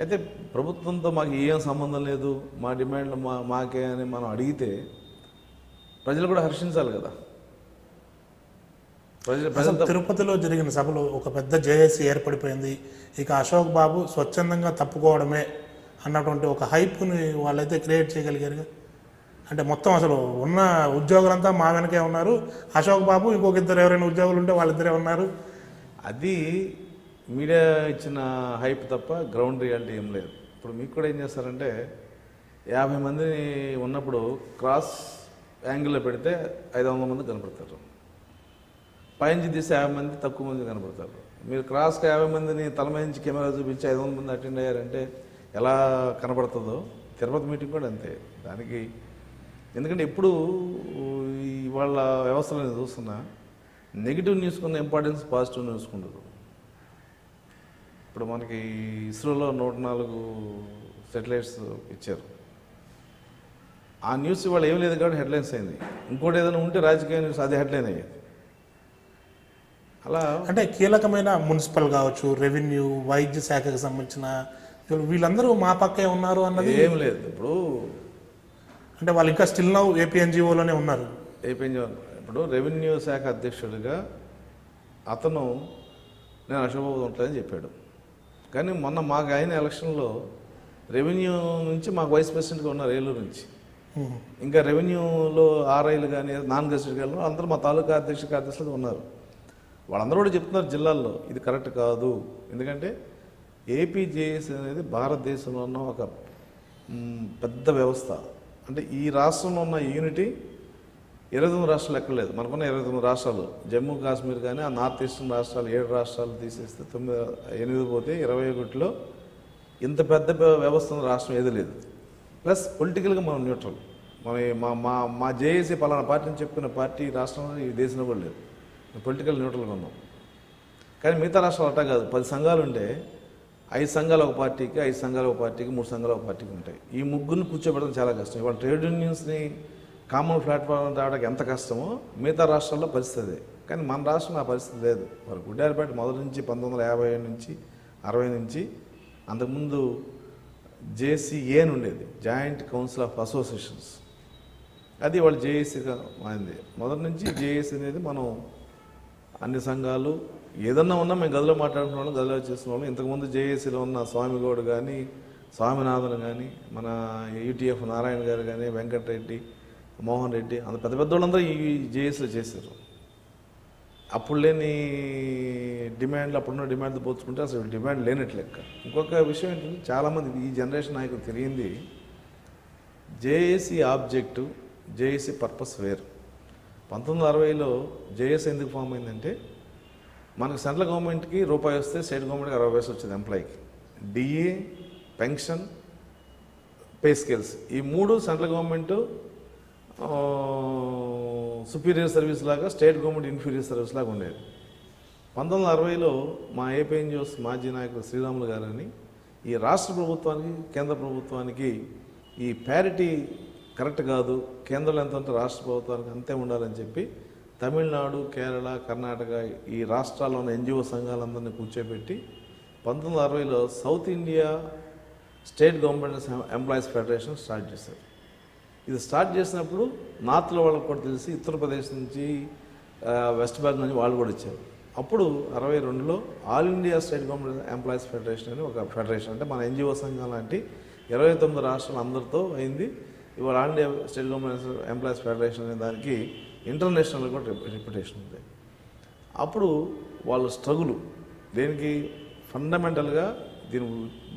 అయితే ప్రభుత్వంతో మాకు ఏం సంబంధం లేదు, మా డిమాండ్లు మాకే అని మనం అడిగితే ప్రజలు కూడా హర్షించాలి కదా. అసలు తిరుపతిలో జరిగిన సభలో ఒక పెద్ద జేఏసీ ఏర్పడిపోయింది. ఇక అశోక్ బాబు స్వచ్ఛందంగా తప్పుకోవడమే అన్నటువంటి ఒక హైప్ని వాళ్ళైతే క్రియేట్ చేయగలిగారు. అంటే మొత్తం అసలు ఉన్న ఉద్యోగులంతా మా వెనకే ఉన్నారు, అశోక్ బాబు ఇంకొక ఇద్దరు ఎవరైనా ఉద్యోగులు ఉంటే వాళ్ళిద్దరే ఉన్నారు. అది మీడియా ఇచ్చిన హైప్ తప్ప గ్రౌండ్ రియాలిటీ ఏం లేదు. ఇప్పుడు మీకు కూడా ఏం చేస్తారంటే 50 మందిని ఉన్నప్పుడు క్రాస్ యాంగిల్లో పెడితే 500 మంది కనపడతారు. పైనుంచి తీస్తే 50 మంది తక్కువ మంది కనపడతారు. మీరు క్రాస్కి 50 మందిని తల నుంచి కెమెరా చూపించి 500 మంది అటెండ్ అయ్యారంటే ఎలా కనపడుతుందో తిరుపతి మీటింగ్ కూడా అంతే. దానికి ఎందుకంటే ఎప్పుడు ఇవాళ వ్యవస్థలో నేను చూస్తున్నా నెగిటివ్ న్యూస్ కున్న ఇంపార్టెన్స్ పాజిటివ్ న్యూస్కి ఉండదు. ఇప్పుడు మనకి ఇస్రోలో 104 శాటిలైట్స్ ఇచ్చారు. ఆ న్యూస్ ఇవాళ ఏం లేదు కాబట్టి హెడ్లైన్స్ అయింది. ఇంకోటి ఏదైనా ఉంటే రాజకీయ న్యూస్ అది హెడ్లైన్ అయ్యేది. అలా అంటే కీలకమైన మున్సిపల్ కావచ్చు, రెవెన్యూ, వైద్య శాఖకు సంబంధించిన వీళ్ళందరూ మా పక్కే ఉన్నారు అన్నది ఏం లేదు. ఇప్పుడు అంటే వాళ్ళు ఇంకా స్టిల్ నౌ ఏపీఎన్జిఓలోనే ఉన్నారు. ఏపీఎన్జిఓ ఇప్పుడు రెవెన్యూ శాఖ అధ్యక్షుడిగా అతను నేను అశోక్ ఉంటుందని చెప్పాడు. కానీ మొన్న మాకు అయిన ఎలక్షన్లో రెవెన్యూ నుంచి మాకు వైస్ ప్రెసిడెంట్గా ఉన్నారు ఏలూరు నుంచి. ఇంకా రెవెన్యూలో ఆర్ఐలు కానీ నాన్ గెస్టెడ్ కానీ అందరూ మా తాలూకా కార్యదర్శులు ఉన్నారు. వాళ్ళందరూ కూడా చెప్తున్నారు జిల్లాల్లో ఇది కరెక్ట్ కాదు. ఎందుకంటే ఏపీజేఎస్ అనేది భారతదేశంలో ఉన్న ఒక పెద్ద వ్యవస్థ. అంటే ఈ రాష్ట్రంలో ఉన్న యూనిటీ 29 రాష్ట్రాలు ఎక్కలేదు. మనకున్న 29 రాష్ట్రాలు, జమ్మూ కాశ్మీర్ కానీ ఆ నార్త్ ఈస్టర్న్ రాష్ట్రాలు 7 రాష్ట్రాలు తీసేస్తే 8 పోతే 21లో ఇంత పెద్ద వ్యవస్థ ఉన్న రాష్ట్రం ఏది లేదు. ప్లస్ పొలిటికల్గా మనం న్యూట్రల్. మా జేఏసీ పలానా పార్టీని చెప్పుకునే పార్టీ రాష్ట్రంలో ఈ దేశంలో కూడా లేదు. పొలిటికల్ న్యూట్రల్గా ఉన్నాం. కానీ మిగతా రాష్ట్రాలు అట్టా కాదు. 10 సంఘాలు ఉంటే 5 సంఘాలు ఒక పార్టీకి, 5 సంఘాలు ఒక పార్టీకి, 3 సంఘాలు ఒక పార్టీకి ఉంటాయి. ఈ ముగ్గురిని కూర్చోబెట్టడం చాలా కష్టం. ఇవాళ ట్రేడ్ యూనియన్స్ని కామన్ ప్లాట్ఫామ్ తేవడానికి ఎంత కష్టమో మిగతా రాష్ట్రాల్లో పరిస్థితి. కానీ మన రాష్ట్రంలో ఆ పరిస్థితి లేదు. మరి గుడ్డారిపేట మొదటి నుంచి 1957 నుంచి 60 నుంచి అంతకుముందు జేసీఏ అని ఉండేది, జాయింట్ కౌన్సిల్ ఆఫ్ అసోసియేషన్స్. అది వాళ్ళు జేఏసీగా మారింది. మొదటి నుంచి జేఏసీ అనేది మనం అన్ని సంఘాలు ఏదన్నా ఉన్నా మేము గదిలో మాట్లాడుకునే వాళ్ళం, గదిలో చేసిన వాళ్ళం. ఇంతకుముందు జేఏసీలో ఉన్న స్వామిగౌడ్ కానీ, స్వామినాథన్ కానీ, మన యూటీఎఫ్ నారాయణ గారు కానీ, వెంకటరెడ్డి, మోహన్ రెడ్డి, అంత పెద్ద పెద్ద వాళ్ళందరూ ఈ జేఏసీలో చేశారు. అప్పుడు లేని డిమాండ్లు, అప్పుడున్న డిమాండ్లు పోల్చుకుంటే అసలు డిమాండ్ లేనట్టు లెక్క. ఇంకొక విషయం ఏంటంటే, చాలామంది ఈ జనరేషన్ నాయకులు తెలియంది, జేఏసీ ఆబ్జెక్టు, జేఏసీ పర్పస్ వేరు. 1960లో జేఏసీ ఎందుకు ఫామ్ అయిందంటే, మనకు సెంట్రల్ గవర్నమెంట్కి రూపాయి వస్తే స్టేట్ గవర్నమెంట్కి 60 పైసలు వచ్చేది ఎంప్లాయీకి. డిఏ, పెన్షన్, పే స్కేల్స్, ఈ 3 సెంట్రల్ గవర్నమెంట్ సుపీరియర్ సర్వీస్ లాగా, స్టేట్ గవర్నమెంట్ ఇన్ఫీరియర్ సర్వీస్ లాగా ఉండేది. 1960లో మా ఏపీఎన్జిఓస్ మాజీ నాయకులు శ్రీరాములు గారని ఈ రాష్ట్ర ప్రభుత్వానికి, కేంద్ర ప్రభుత్వానికి ఈ ప్యారిటీ కరెక్ట్ కాదు, కేంద్రంలో ఎంత ఉంటే రాష్ట్ర ప్రభుత్వానికి అంతే ఉండాలని చెప్పి తమిళనాడు, కేరళ, కర్ణాటక ఈ రాష్ట్రాల్లో ఉన్న ఎన్జిఓ సంఘాలందరినీ కూర్చోబెట్టి 1960లో South India state government employees federation start చేశారు. ఇది స్టార్ట్ చేసినప్పుడు నార్త్లో వాళ్ళకి కూడా తెలిసి, ఉత్తరప్రదేశ్ నుంచి, వెస్ట్ బెంగాల్ నుంచి వాళ్ళు కూడా వచ్చారు. అప్పుడు 62లో all India state government employees federation అని ఒక ఫెడరేషన్, అంటే మన ఎన్జిఓ సంఘం లాంటి 29 రాష్ట్రాలు అందరితో అయింది. ఇవాళ all India state government employees federation అనే దానికి ఇంటర్నేషనల్ కూడా రెప్యుటేషన్ ఉంది. అప్పుడు వాళ్ళు స్ట్రగుల్ దేనికి, ఫండమెంటల్గా దీని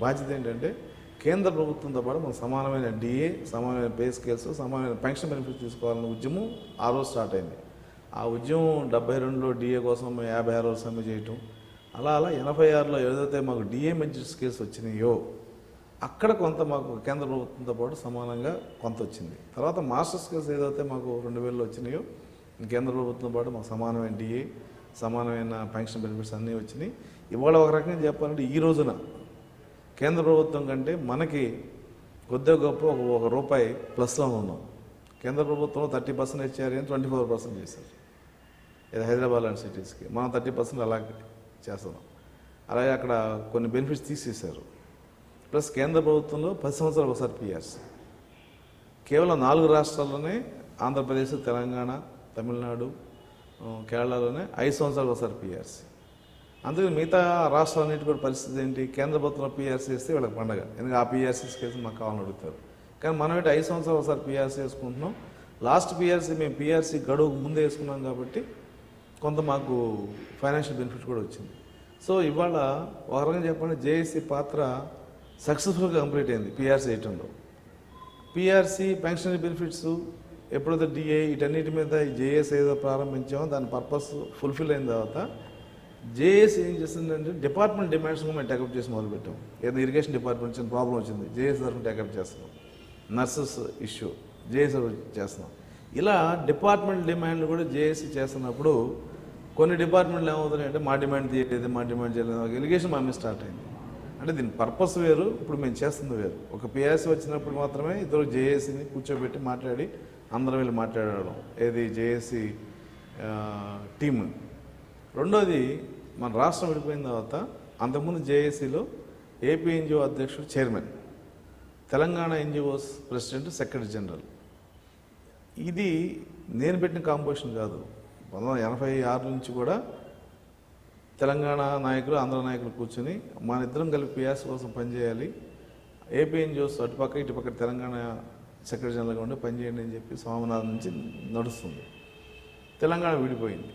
బాధ్యత ఏంటంటే, కేంద్ర ప్రభుత్వంతో పాటు మనం సమానమైన డిఏ, సమానమైన పే స్కేల్స్, సమానమైన పెన్షన్ బెనిఫిట్స్ తీసుకోవాలన్న ఉద్యమం ఆ రోజు స్టార్ట్ అయింది. ఆ ఉద్యమం 72లో డిఏ కోసం 56 రోజులు సమ్మె చేయటం, అలా 86లో ఏదైతే మాకు డిఏ మంచి స్కేల్స్ వచ్చినాయో అక్కడ కొంత మాకు కేంద్ర ప్రభుత్వంతో పాటు సమానంగా కొంత వచ్చింది. తర్వాత మాస్టర్ స్కేల్స్ ఏదైతే మాకు 2000లో వచ్చినాయో కేంద్ర ప్రభుత్వంతో పాటు మాకు సమానమైన డిఏ, సమానమైన పెన్షన్ బెనిఫిట్స్ అన్నీ వచ్చినాయి. ఇవాళ ఒక రకంగా చెప్పాలంటే ఈ రోజున కేంద్ర ప్రభుత్వం కంటే మనకి కొద్దిగా గొప్ప ఒక రూపాయి ప్లస్లో ఉన్నాం. కేంద్ర ప్రభుత్వం 30% ఇచ్చారు అని 24% చేశారు. ఇది హైదరాబాద్ లాంటి సిటీస్కి మనం 30% అలాగే చేస్తున్నాం. అలాగే అక్కడ కొన్ని బెనిఫిట్స్ తీసేశారు. ప్లస్ కేంద్ర ప్రభుత్వంలో 10 సంవత్సరాలు ఒకసారి పిఆర్సీ. కేవలం 4 రాష్ట్రాల్లోనే, ఆంధ్రప్రదేశ్, తెలంగాణ, తమిళనాడు, కేరళలోనే 5 సంవత్సరాలు ఒకసారి పిఆర్సీ. అందుకని మిగతా రాష్ట్రాలన్నిటి కూడా పరిస్థితి ఏంటి, కేంద్ర ప్రభుత్వంలో పిఆర్సీ వేస్తే వీళ్ళకి పండగ, ఎందుకంటే ఆ పిఆర్సీ కేసు మాకు కావాలని అడుగుతారు. కానీ మనం ఏంటి 5 సంవత్సరాలు ఒకసారి పిఆర్సీ వేసుకుంటున్నాం. లాస్ట్ పిఆర్సీ మేము పిఆర్సీ గడువు ముందే వేసుకున్నాం కాబట్టి కొంత మాకు ఫైనాన్షియల్ బెనిఫిట్ కూడా వచ్చింది. సో ఇవాళ ఒక రకంగా చెప్పండి, జేఏసీ పాత్ర సక్సెస్ఫుల్గా కంప్లీట్ అయింది పిఆర్సీ వేయటంలో. పిఆర్సీ, పెన్షన్ బెనిఫిట్స్, ఎప్పుడైతే డిఏ, వీటన్నిటి మీద ఈ జేఏసీ ఏదో ప్రారంభించామో దాని పర్పస్ ఫుల్ఫిల్ అయిన తర్వాత జేఏసీ ఏం చేస్తుందంటే, డిపార్ట్మెంట్ డిమాండ్స్ మేము టేకప్ చేసి మొదలుపెట్టాం. ఏదో ఇరిగేషన్ డిపార్ట్మెంట్ చిన్న ప్రాబ్లం వచ్చింది, జేఏసీ తరఫున టేకప్ చేస్తున్నాం. నర్సెస్ ఇష్యూ జేఏసీ చేస్తున్నాం. ఇలా డిపార్ట్మెంట్ డిమాండ్లు కూడా జేఏసీ చేస్తున్నప్పుడు కొన్ని డిపార్ట్మెంట్లు ఏమవుతున్నాయంటే, మా డిమాండ్ తీయలేదు, మా డిమాండ్ చేయలేదు, ఇరిగేషన్ మా మీద స్టార్ట్ అయింది. అంటే దీని పర్పస్ వేరు, ఇప్పుడు మేము చేస్తుంది వేరు. ఒక పిఆర్సీ వచ్చినప్పుడు మాత్రమే ఇద్దరు జేఏసీని కూర్చోబెట్టి మాట్లాడి అందరం వెళ్ళి మాట్లాడడం, ఏది జేఏసీ టీమ్. రెండోది, మన రాష్ట్రం విడిపోయిన తర్వాత అంతకుముందు జేఏసీలో ఏపీ ఎన్జిఓ అధ్యక్షుడు chairman, Telangana NGOs president, secretary general. ఇది నేను పెట్టిన కాంపోజిషన్ కాదు. 1986 నుంచి కూడా తెలంగాణ నాయకులు, ఆంధ్ర నాయకులు కూర్చొని మన ఇద్దరం కలిపి పిఆర్సీ కోసం పనిచేయాలి, ఏపీ ఎన్జిఓస్ అటుపక్క ఇటుపక్క తెలంగాణ సెక్రటరీ జనరల్గా ఉండి పనిచేయండి అని చెప్పి స్వామినాథన్ నుంచి నడుస్తుంది. తెలంగాణ విడిపోయింది,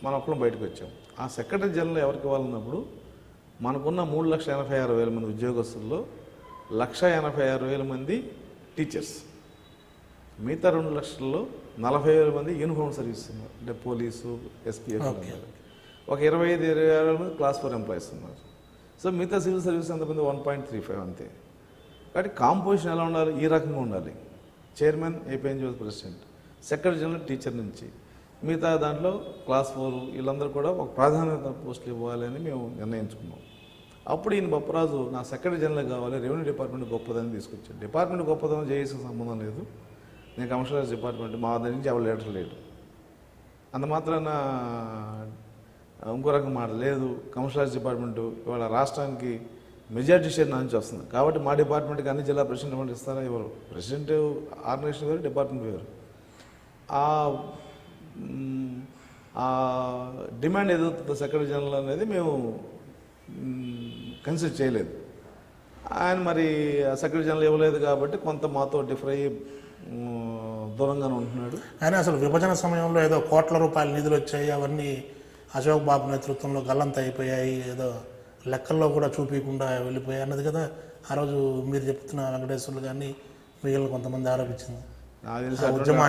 మనం ఒక్కరం బయటకు వచ్చాం. ఆ సెక్రటరీ జనరల్ ఎవరికి ఇవ్వాలన్నప్పుడు మనకున్న 3,86,000 మంది ఉద్యోగస్తుల్లో 1,86,000 మంది టీచర్స్, మిగతా 2 లక్షల్లో 40,000 మంది యూనిఫామ్ సర్వీస్ ఉన్నారు, అంటే పోలీసు, ఎస్పీఎఫ్ ఉన్నారు. ఒక 25,000 మంది క్లాస్ 4 ఎంప్లాయీస్ ఉన్నారు. సో మిగతా సివిల్ సర్వీస్ ఎంతమంది 1.35 అంతే. కాబట్టి కాంపోజిషన్ ఎలా ఉండాలి, ఈ రకంగా ఉండాలి. Chairman AP NGOs president, secretary general teacher నుంచి, మిగతా దాంట్లో క్లాస్ 4 వీళ్ళందరూ కూడా ఒక ప్రాధాన్యత పోస్టులు ఇవ్వాలి అని మేము నిర్ణయించుకున్నాం. అప్పుడు ఈయన బొప్పరాజు నా సెక్రటరీ జనరల్ కావాలి, రెవెన్యూ డిపార్ట్మెంట్ గొప్పదని తీసుకొచ్చాడు. డిపార్ట్మెంట్ గొప్పదని జేఏసీకి సంబంధం లేదు, నేను కమర్షియల్ డిపార్ట్మెంట్, మా దగ్గర నుంచి ఎవరు లీడర్ లేడు. అంత మాత్రాన ఇంకో రకం మాట లేదు. కమర్షియల్ డిపార్ట్మెంటు ఇవాళ రాష్ట్రానికి మెజార్టీ షేర్ నా నుంచి వస్తుంది. కాబట్టి మా డిపార్ట్మెంట్కి అన్ని జిల్లా ప్రెసిడెంట్ వాళ్ళు ఇస్తారా? ఎవరు ప్రెసిడెంట్ ఆర్గనైజేషన్ వేరు, డిపార్ట్మెంట్ వేరు. ఆ డిమాండ్ ఏదవుతుందో సెక్రటరీ జనరల్ అనేది మేము కన్సిడర్ చేయలేదు. ఆయన మరి సెక్రటరీ జనరల్ ఇవ్వలేదు కాబట్టి కొంత మాతో డిఫర్ అయ్యి దూరంగానే ఉంటున్నాడు. ఆయన అసలు విభజన సమయంలో ఏదో కోట్ల రూపాయల నిధులు వచ్చాయి, అవన్నీ అశోక్ బాబు నేతృత్వంలో గల్లంత అయిపోయాయి, ఏదో లెక్కల్లో కూడా చూపించకుండా వెళ్ళిపోయాయి అన్నది కదా ఆ రోజు మీరు చెప్తున్న వెంకటేశ్వర్లు కానీ మిగిలిన కొంతమంది ఆరోపించింది. నాకు తెలిసి ఉద్యమం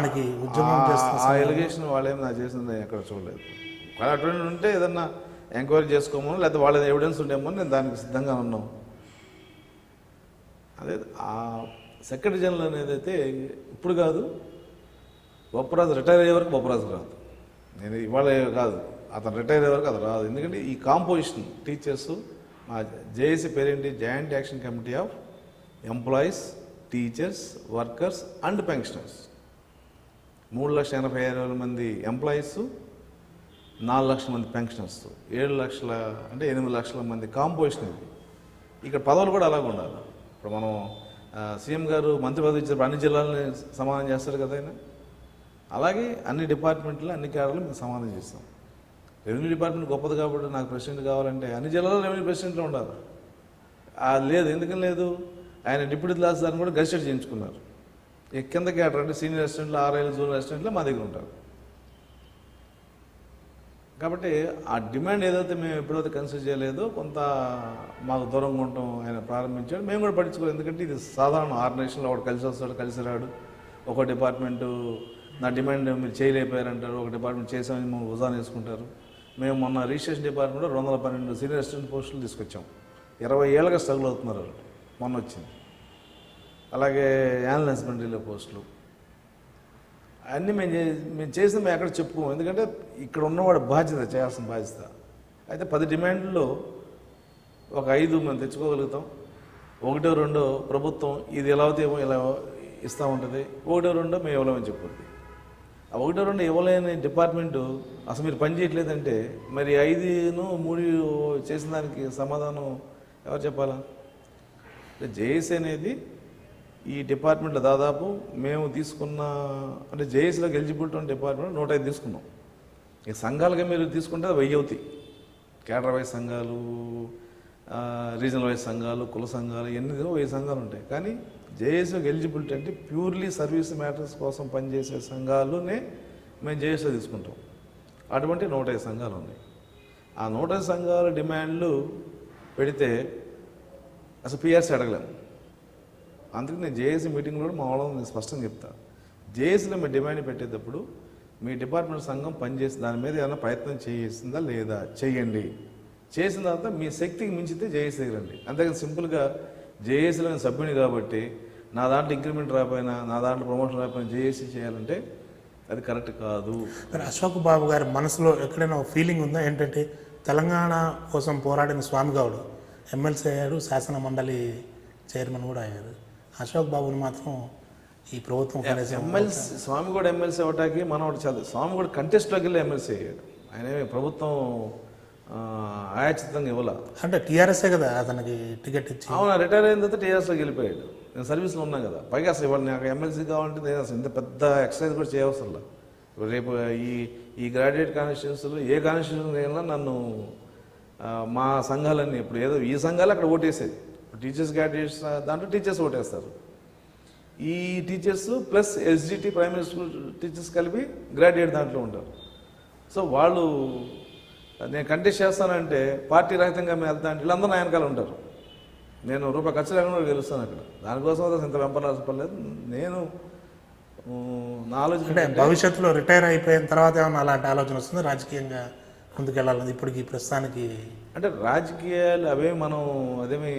ఆ ఎలిగేషన్ వాళ్ళేమి నాకు చేసింది ఎక్కడ చూడలేదు. వాళ్ళు అటువంటి ఉంటే ఏదన్నా ఎంక్వైరీ చేసుకోమో లేకపోతే వాళ్ళ ఎవిడెన్స్ ఉండేమో నేను దానికి సిద్ధంగా ఉన్నాం. అదే ఆ సెక్రటరీ జనరల్ అనేది అయితే ఇప్పుడు కాదు, బొప్పరాజు రిటైర్ అయ్యే వరకు బొప్పరాజు రాదు. నేను ఇవాళ కాదు, అతను రిటైర్ అయ్యే వరకు అది రాదు. ఎందుకంటే ఈ కాంపోజిషన్ టీచర్స్ మా జేఏసీ పేరేంటి, joint action committee of employees, teachers, workers and pensioners. 3,85,000 మంది ఎంప్లాయీస్, 4 లక్షల మంది పెన్షనర్స్, 7 లక్షల అంటే 8 లక్షల మంది కాంపోజిషన్. ఇది ఇక్కడ పదవులు కూడా అలాగే ఉండాలి. ఇప్పుడు మనం సీఎం గారు మంత్రి పదవి ఇచ్చినప్పుడు అన్ని జిల్లాలని సమాధానం చేస్తారు కదా ఆయన. అలాగే అన్ని డిపార్ట్మెంట్లు అన్ని క్యాడర్లు మేము సమాధానం చేస్తాం. రెవెన్యూ డిపార్ట్మెంట్ గొప్పది కాబట్టి నాకు ప్రెసిడెంట్ కావాలంటే అన్ని జిల్లాలో రెవెన్యూ ప్రెసిడెంట్లు ఉండాలి. లేదు, ఎందుకని లేదు, ఆయన డిప్యూటీ తహసీల్దార్ని కూడా గెజిటెడ్ చేయించుకున్నారు. కింద క్యాడర్ అంటే సీనియర్ అసిస్టెంట్లు, ఆర్ఐలు, జూనియర్ అసిస్టెంట్లు మా దగ్గర ఉంటారు. కాబట్టి ఆ డిమాండ్ ఏదైతే మేము ఎప్పుడైతే కన్సిడర్ చేయలేదో కొంత మాకు దూరంగా ఉండటం ఆయన ప్రారంభించాడు. మేము కూడా పట్టించుకోలేదు. ఎందుకంటే ఇది సాధారణ ఆర్గనైజేషన్లో ఒకటి కలిసి వస్తాడు, కలిసి రాడు. ఒక డిపార్ట్మెంటు నా డిమాండ్ మీరు చేయలేకపోయారంటారు, ఒక డిపార్ట్మెంట్ చేసామని మేము ఉదాహరణ వేసుకుంటారు. మేము మొన్న రిజిస్ట్రేషన్ డిపార్ట్మెంట్లో 212 సీనియర్ అసిస్టెంట్ పోస్టులు తీసుకొచ్చాం. 20 ఏళ్ళగా స్ట్రగుల్ అవుతున్నారు వాళ్ళు, మొన్న వచ్చింది. అలాగే యాన్యువల్ హస్బెండరీలో పోస్టులు అన్నీ మేము చేసిన మేము ఎక్కడ చెప్పుకోము. ఎందుకంటే ఇక్కడ ఉన్నవాడు బాధ్యత, చేయాల్సిన బాధ్యత. అయితే 10 డిమాండ్లలో ఒక 5 మేము తెచ్చుకోగలుగుతాం. 1, 2 ప్రభుత్వం ఇది ఎలా అవుతాయేమో ఇలా ఇస్తూ ఉంటుంది, 1, 2 మేము ఇవ్వలేమని చెప్పుద్ది. ఆ 1, 2 ఇవ్వలేని డిపార్ట్మెంటు అసలు మీరు పని చేయట్లేదంటే మరి 5, 3 చేసిన దానికి సమాధానం ఎవరు చెప్పాలా? జేఏసీ అనేది ఈ డిపార్ట్మెంట్లో దాదాపు మేము తీసుకున్న అంటే జేఏసీలోకి ఎలిజిబిలిటీ ఉన్న డిపార్ట్మెంట్ 105 తీసుకున్నాం. ఈ సంఘాలుగా మీరు తీసుకుంటే 1000 అవుతాయి. కేడర్ వైజ్ సంఘాలు, రీజనల్ వైజ్ సంఘాలు, కుల సంఘాలు, ఎన్ని 1000 సంఘాలు ఉంటాయి. కానీ జేఏసీలోకి ఎలిజిబిలిటీ అంటే ప్యూర్లీ సర్వీస్ మ్యాటర్స్ కోసం పనిచేసే సంఘాలునే మేము జేఏసీలో తీసుకుంటాం. అటువంటి 105 సంఘాలు ఉన్నాయి. ఆ 105 సంఘాల డిమాండ్లు పెడితే అసలు పిఆర్సీ అడగలేము. అందుకే నేను జేఏసీ మీటింగ్లో కూడా మా వాళ్ళని నేను స్పష్టంగా చెప్తాను. జేఏసీలో మీరు డిమాండ్ పెట్టేటప్పుడు మీ డిపార్ట్మెంట్ సంఘం పనిచేసి దాని మీద ఏమైనా ప్రయత్నం చేసిందా లేదా చేయండి. చేసిన తర్వాత మీ శక్తికి మించితే జేఏసీ దగ్గరండి. అంతేకాదు సింపుల్గా జేఏసీలో నేను సభ్యుని కాబట్టి నా దాంట్లో ఇంక్రిమెంట్ రాకపోయినా, నా దాంట్లో ప్రమోషన్ రాకపోయినా జేఏసీ చేయాలంటే అది కరెక్ట్ కాదు. అశోక్ బాబు గారి మనసులో ఎక్కడైనా ఒక ఫీలింగ్ ఉందా ఏంటంటే తెలంగాణ కోసం పోరాడిన స్వామిగౌడు ఎమ్మెల్సీ అయ్యాడు, శాసన మండలి చైర్మన్ కూడా అయ్యారు. అశోక్ బాబుని మాత్రం ఈ ప్రభుత్వం ఎమ్మెల్సీ స్వామి కూడా ఎమ్మెల్సీ అవ్వటానికి మనం ఒకటి చదువు, స్వామి కూడా కంటెస్ట్లోకి వెళ్ళి ఎమ్మెల్సీ అయ్యాడు. ఆయన ప్రభుత్వం ఆయాచితంగా ఇవ్వాల అంటే టీఆర్ఎస్ఏ కదా అతనికి టికెట్ ఇచ్చి. అవునా, రిటైర్ అయిన తర్వాత టీఆర్ఎస్లోకి వెళ్ళిపోయాడు. నేను సర్వీస్లో ఉన్నా కదా. పైగా అసలు ఇవాళ నాకు ఎమ్మెల్సీ కావాలంటే నేను అసలు ఇంత పెద్ద ఎక్సర్సైజ్ కూడా చేయవసరం లేదు. రేపు ఈ గ్రాడ్యుయేట్ కాన్స్టిట్యూన్సీలో ఏ కాన్స్టిట్యూన్సీ అయినా నన్ను మా సంఘాలన్నీ ఇప్పుడు ఏదో ఈ సంఘాలు అక్కడ ఓటేసేది. టీచర్స్ గ్రాడ్యుయేట్స్ దాంట్లో టీచర్స్ ఓటేస్తారు. ఈ teachers plus SGT primary school teachers కలిపి గ్రాడ్యుయేట్ దాంట్లో ఉంటారు. సో వాళ్ళు నేను కంటెస్ట్ చేస్తానంటే పార్టీ రహితంగా మేము వెళ్తా అంటే వీళ్ళందరూ నా వెనకాల ఉంటారు. నేను రూపాయి ఖర్చు లేకుండా గెలుస్తాను అక్కడ. దానికోసం ఇంత వెంపరాల్సిపడలేదు. నేను నా ఆలోచన అంటే భవిష్యత్తులో రిటైర్ అయిపోయిన తర్వాత ఏమన్నా అలాంటి ఆలోచన వస్తుంది రాజకీయంగా ముందుకెళ్ళాలని ఇప్పటికి ప్రస్తుతానికి? అంటే రాజకీయాలు అవే మనం అదేమి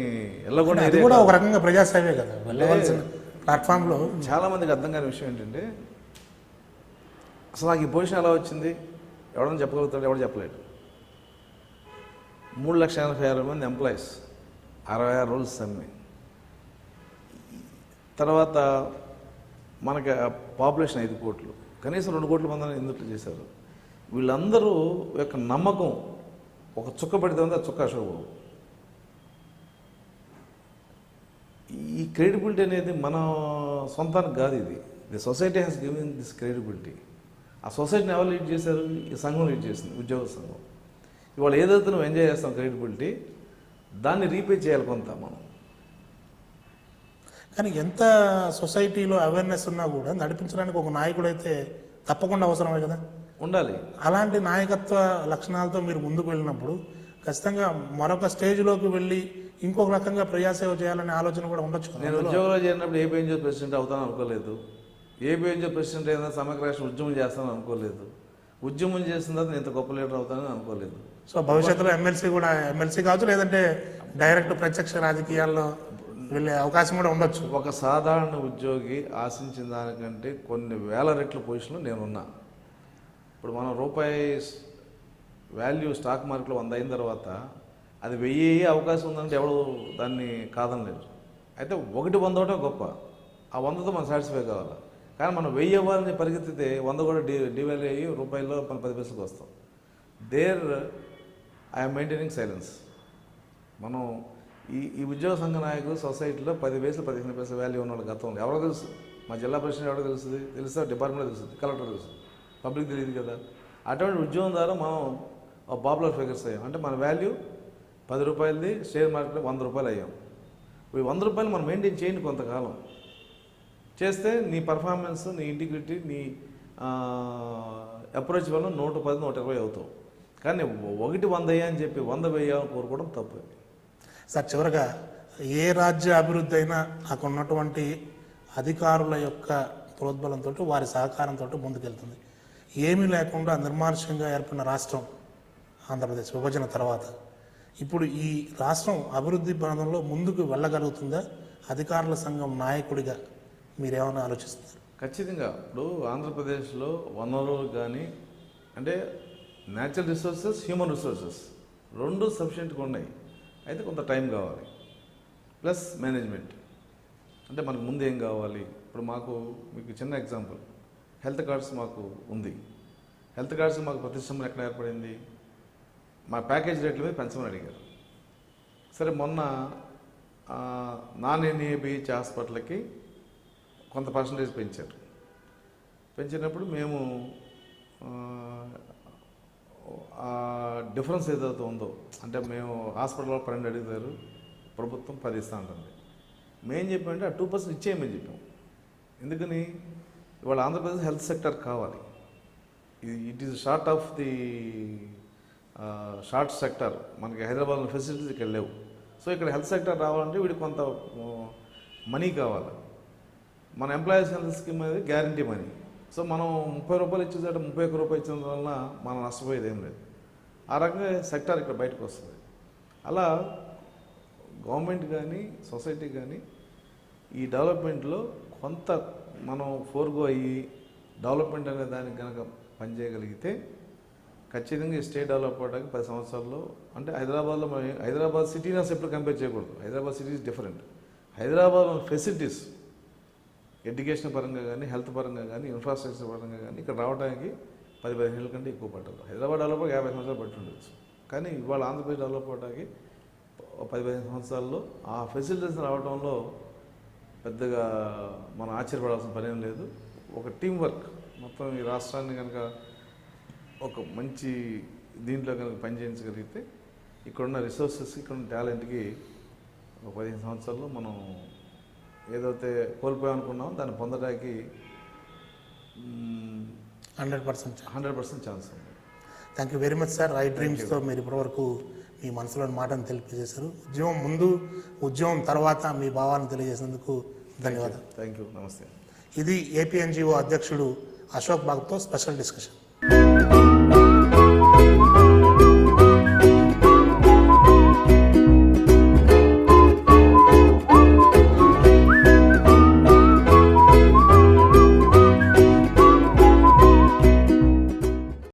వెళ్ళకుండా అది కూడా ఒక రకంగా ప్రజాసేవే కదా వెళ్ళవలసిన ప్లాట్ఫామ్లో. చాలామందికి అర్థం కాని విషయం ఏంటంటే అసలు నాకు ఈ పొజిషన్ ఎలా వచ్చింది ఎవడని చెప్పగలుగుతాడు? ఎవడు చెప్పలేడు. 3,86,000 మంది ఎంప్లాయీస్, 66 రోజులు సమ్మె, తర్వాత మనకి పాపులేషన్ 5 కోట్లు, కనీసం 2 కోట్ల మందిని ఎందుకు చేశారు. వీళ్ళందరూ యొక్క నమ్మకం ఒక చుక్క పడితే ఉంది, ఆ చుక్క అశోక్ బాబు. ఈ క్రెడిబిలిటీ అనేది మన సొంతానికి కాదు, ఇది the society has given this credibility. ఆ సొసైటీని ఎవరు లీడ్ చేశారు? ఈ సంఘం లీడ్ చేసింది, ఉద్యోగ సంఘం. ఇవాళ ఏదైతే నువ్వు ఎంజాయ్ చేస్తాం క్రెడిబిలిటీ, దాన్ని రీపే చేయాలి కొంత మనం. కానీ ఎంత సొసైటీలో అవేర్నెస్ ఉన్నా కూడా నడిపించడానికి ఒక నాయకుడు అయితే తప్పకుండా అవసరమే కదా, ఉండాలి. అలాంటి నాయకత్వ లక్షణాలతో మీరు ముందుకు వెళ్ళినప్పుడు ఖచ్చితంగా మరొక స్టేజ్లోకి వెళ్ళి ఇంకొక రకంగా ప్రజాసేవ చేయాలనే ఆలోచన కూడా ఉండొచ్చు. నేను ఉద్యోగంలో చేరినప్పుడు ఏపీఎన్జిఓ ప్రెసిడెంట్ అవుతాను అనుకోలేదు. ఏపీఎన్జిఓ ప్రెసిడెంట్ ఏదైనా సమగ్ర రాష్ట్ర ఉద్యమం చేస్తానని అనుకోలేదు. ఉద్యమం చేసిన తర్వాత నేను ఇంత గొప్ప లీడర్ అవుతానని అనుకోలేదు. సో భవిష్యత్తులో ఎమ్మెల్సీ కావచ్చు, లేదంటే డైరెక్ట్ ప్రత్యక్ష రాజకీయాల్లో వెళ్ళే అవకాశం కూడా ఉండొచ్చు. ఒక సాధారణ ఉద్యోగి ఆశించిన దానికంటే కొన్ని వేల రెట్ల పొజిషన్లో నేనున్నా. ఇప్పుడు మనం రూపాయి వాల్యూ స్టాక్ మార్కెట్లో 100 అయిన తర్వాత అది 1000 అయ్యే అవకాశం ఉందంటే ఎవడు దాన్ని కాదనలేదు. అయితే 100 అవటం గొప్ప, ఆ 100తో మనం సాటిస్ఫై కావాలి. కానీ మనం 1000 అవ్వాలని పరిగెత్తితే 100 కూడా డివాల్యూ అయ్యి రూపాయల్లో మనం 10 పైసలకు వస్తాం. I'm maintaining silence. మనం ఈ ఉద్యోగ సంఘ నాయకులు సొసైటీలో 10 పైసలు 15 పైసలు వాల్యూ ఉన్న వాళ్ళు గతంలో ఎవరో తెలుసు. మా జిల్లా ప్రెసిడెంట్ ఎవరో తెలుస్తుంది, తెలుస్తా డిపార్ట్మెంట్లో తెలుస్తుంది, కలెక్టర్ తెలుస్తుంది, పబ్లిక్ తెలియదు కదా. అటువంటి ఉద్యోగం ద్వారా మనం పాపులర్ ఫిగర్స్ అయ్యాం. అంటే మన వాల్యూ 10 రూపాయలది షేర్ మార్కెట్లో 100 రూపాయలు అయ్యాం. ఈ 100 రూపాయలు మనం మెయింటైన్ చేయండి కొంతకాలం చేస్తే నీ పర్ఫార్మెన్స్, నీ ఇంటిగ్రిటీ, నీ అప్రోచ్ వల్ల 110, 120 అవుతావు. కానీ 100 అయ్యా అని చెప్పి 100 వేయాలని కోరుకోవడం తప్పు. సార్, చివరగా ఏ రాజ్య అభివృద్ధి అయినా అక్కడ ఉన్నటువంటి అధికారుల యొక్క ప్రోద్బలంతో, వారి సహకారంతో ముందుకెళ్తుంది. ఏమీ లేకుండా నిర్మానుష్యంగా ఏర్పడిన రాష్ట్రం ఆంధ్రప్రదేశ్ విభజన తర్వాత. ఇప్పుడు ఈ రాష్ట్రం అభివృద్ధి పథంలో ముందుకు వెళ్ళగలుగుతుందా? అధికారుల సంఘం నాయకుడిగా మీరేమైనా ఆలోచిస్తున్నారు? ఖచ్చితంగా. ఇప్పుడు ఆంధ్రప్రదేశ్లో వనరులు కానీ అంటే న్యాచురల్ రిసోర్సెస్, హ్యూమన్ రిసోర్సెస్ రెండు సఫిషియెంట్గా ఉన్నాయి. అయితే కొంత టైం కావాలి, ప్లస్ మేనేజ్మెంట్. అంటే మనకు ముందు ఏం కావాలి? ఇప్పుడు మీకు చిన్న ఎగ్జాంపుల్, హెల్త్ కార్డ్స్ మాకు ఉంది. హెల్త్ కార్డ్స్ మాకు ప్రతిష్టంభన ఎక్కడ ఏర్పడింది? మా ప్యాకేజ్ రేట్ల మీద పెంచమని అడిగారు. సరే, మొన్న నాన్ ఎన్ఏబిహెచ్ హాస్పిటల్కి కొంత పర్సంటేజ్ పెంచారు. పెంచినప్పుడు మేము డిఫరెన్స్ ఏదైతే ఉందో, అంటే మేము హాస్పిటల్లో 12 అడుగుతారు, ప్రభుత్వం 10 ఇస్తా ఉంటుంది. మేము చెప్పామంటే ఆ 2% ఇచ్చేయమని చెప్పాం. ఎందుకని? ఇవాళ ఆంధ్రప్రదేశ్ హెల్త్ సెక్టర్ కావాలి. It is short sector. మనకి హైదరాబాద్లో ఫెసిలిటీస్ ఇక్కడ లేవు. సో ఇక్కడ హెల్త్ సెక్టర్ రావాలంటే వీడికి కొంత మనీ కావాలి. మన ఎంప్లాయీస్ హెల్త్ స్కీమ్ అనేది గ్యారంటీ మనీ. సో మనం 30 రూపాయలు ఇచ్చేసాడు, 31 రూపాయలు ఇచ్చిన వలన మనం నష్టపోయేది ఏం లేదు. ఆ రకంగా సెక్టార్ ఇక్కడ బయటకు వస్తుంది. అలా గవర్నమెంట్ కానీ సొసైటీ కానీ ఈ డెవలప్మెంట్లో కొంత మనం ఫోర్గో అయ్యి డెవలప్మెంట్ అనే దానికి కనుక పనిచేయగలిగితే ఖచ్చితంగా ఈ స్టేట్ డెవలప్ అవ్వడానికి 10 సంవత్సరాల్లో, అంటే హైదరాబాద్లో హైదరాబాద్ సిటీని అసలు ఎప్పుడు కంపేర్ చేయకూడదు. Hyderabad city is different. హైదరాబాద్లో ఫెసిలిటీస్ ఎడ్యుకేషన్ పరంగా కానీ, హెల్త్ పరంగా కానీ, ఇన్ఫ్రాస్ట్రక్చర్ పరంగా కానీ ఇక్కడ రావడానికి 10-15 ఏళ్ళ కంటే ఎక్కువ పట్టదు. హైదరాబాద్ డెవలప్ 50 సంవత్సరాలు పట్టి ఉండొచ్చు. కానీ ఇవాళ ఆంధ్రప్రదేశ్ డెవలప్ అవడానికి 10-15 సంవత్సరాల్లో ఆ ఫెసిలిటీస్ రావడంలో పెద్దగా మనం ఆశ్చర్యపడాల్సిన పని ఏం లేదు. ఒక టీం వర్క్ మొత్తం ఈ రాష్ట్రాన్ని కనుక ఒక మంచి దీంట్లో కనుక పనిచేయించగలిగితే ఇక్కడున్న రిసోర్సెస్కి, ఇక్కడున్న టాలెంట్కి ఒక 15 సంవత్సరాల్లో మనం ఏదైతే కోల్పోయామనుకున్నామో దాన్ని పొందడానికి 100% ఛాన్స్ ఉంది. Thank you very much sir. Right డ్రీమ్స్తో మీరు ఇప్పటివరకు మీ మనసులోని మాటను తెలియజేశారు. ఉద్యమం ముందు, ఉద్యమం తర్వాత మీ భావాలను తెలియజేసినందుకు ధన్యవాదాలు. Thank you. నమస్తే. ఇది ఏపీ ఎన్జిఓ అధ్యక్షుడు అశోక్ బాగ్తో స్పెషల్ డిస్కషన్.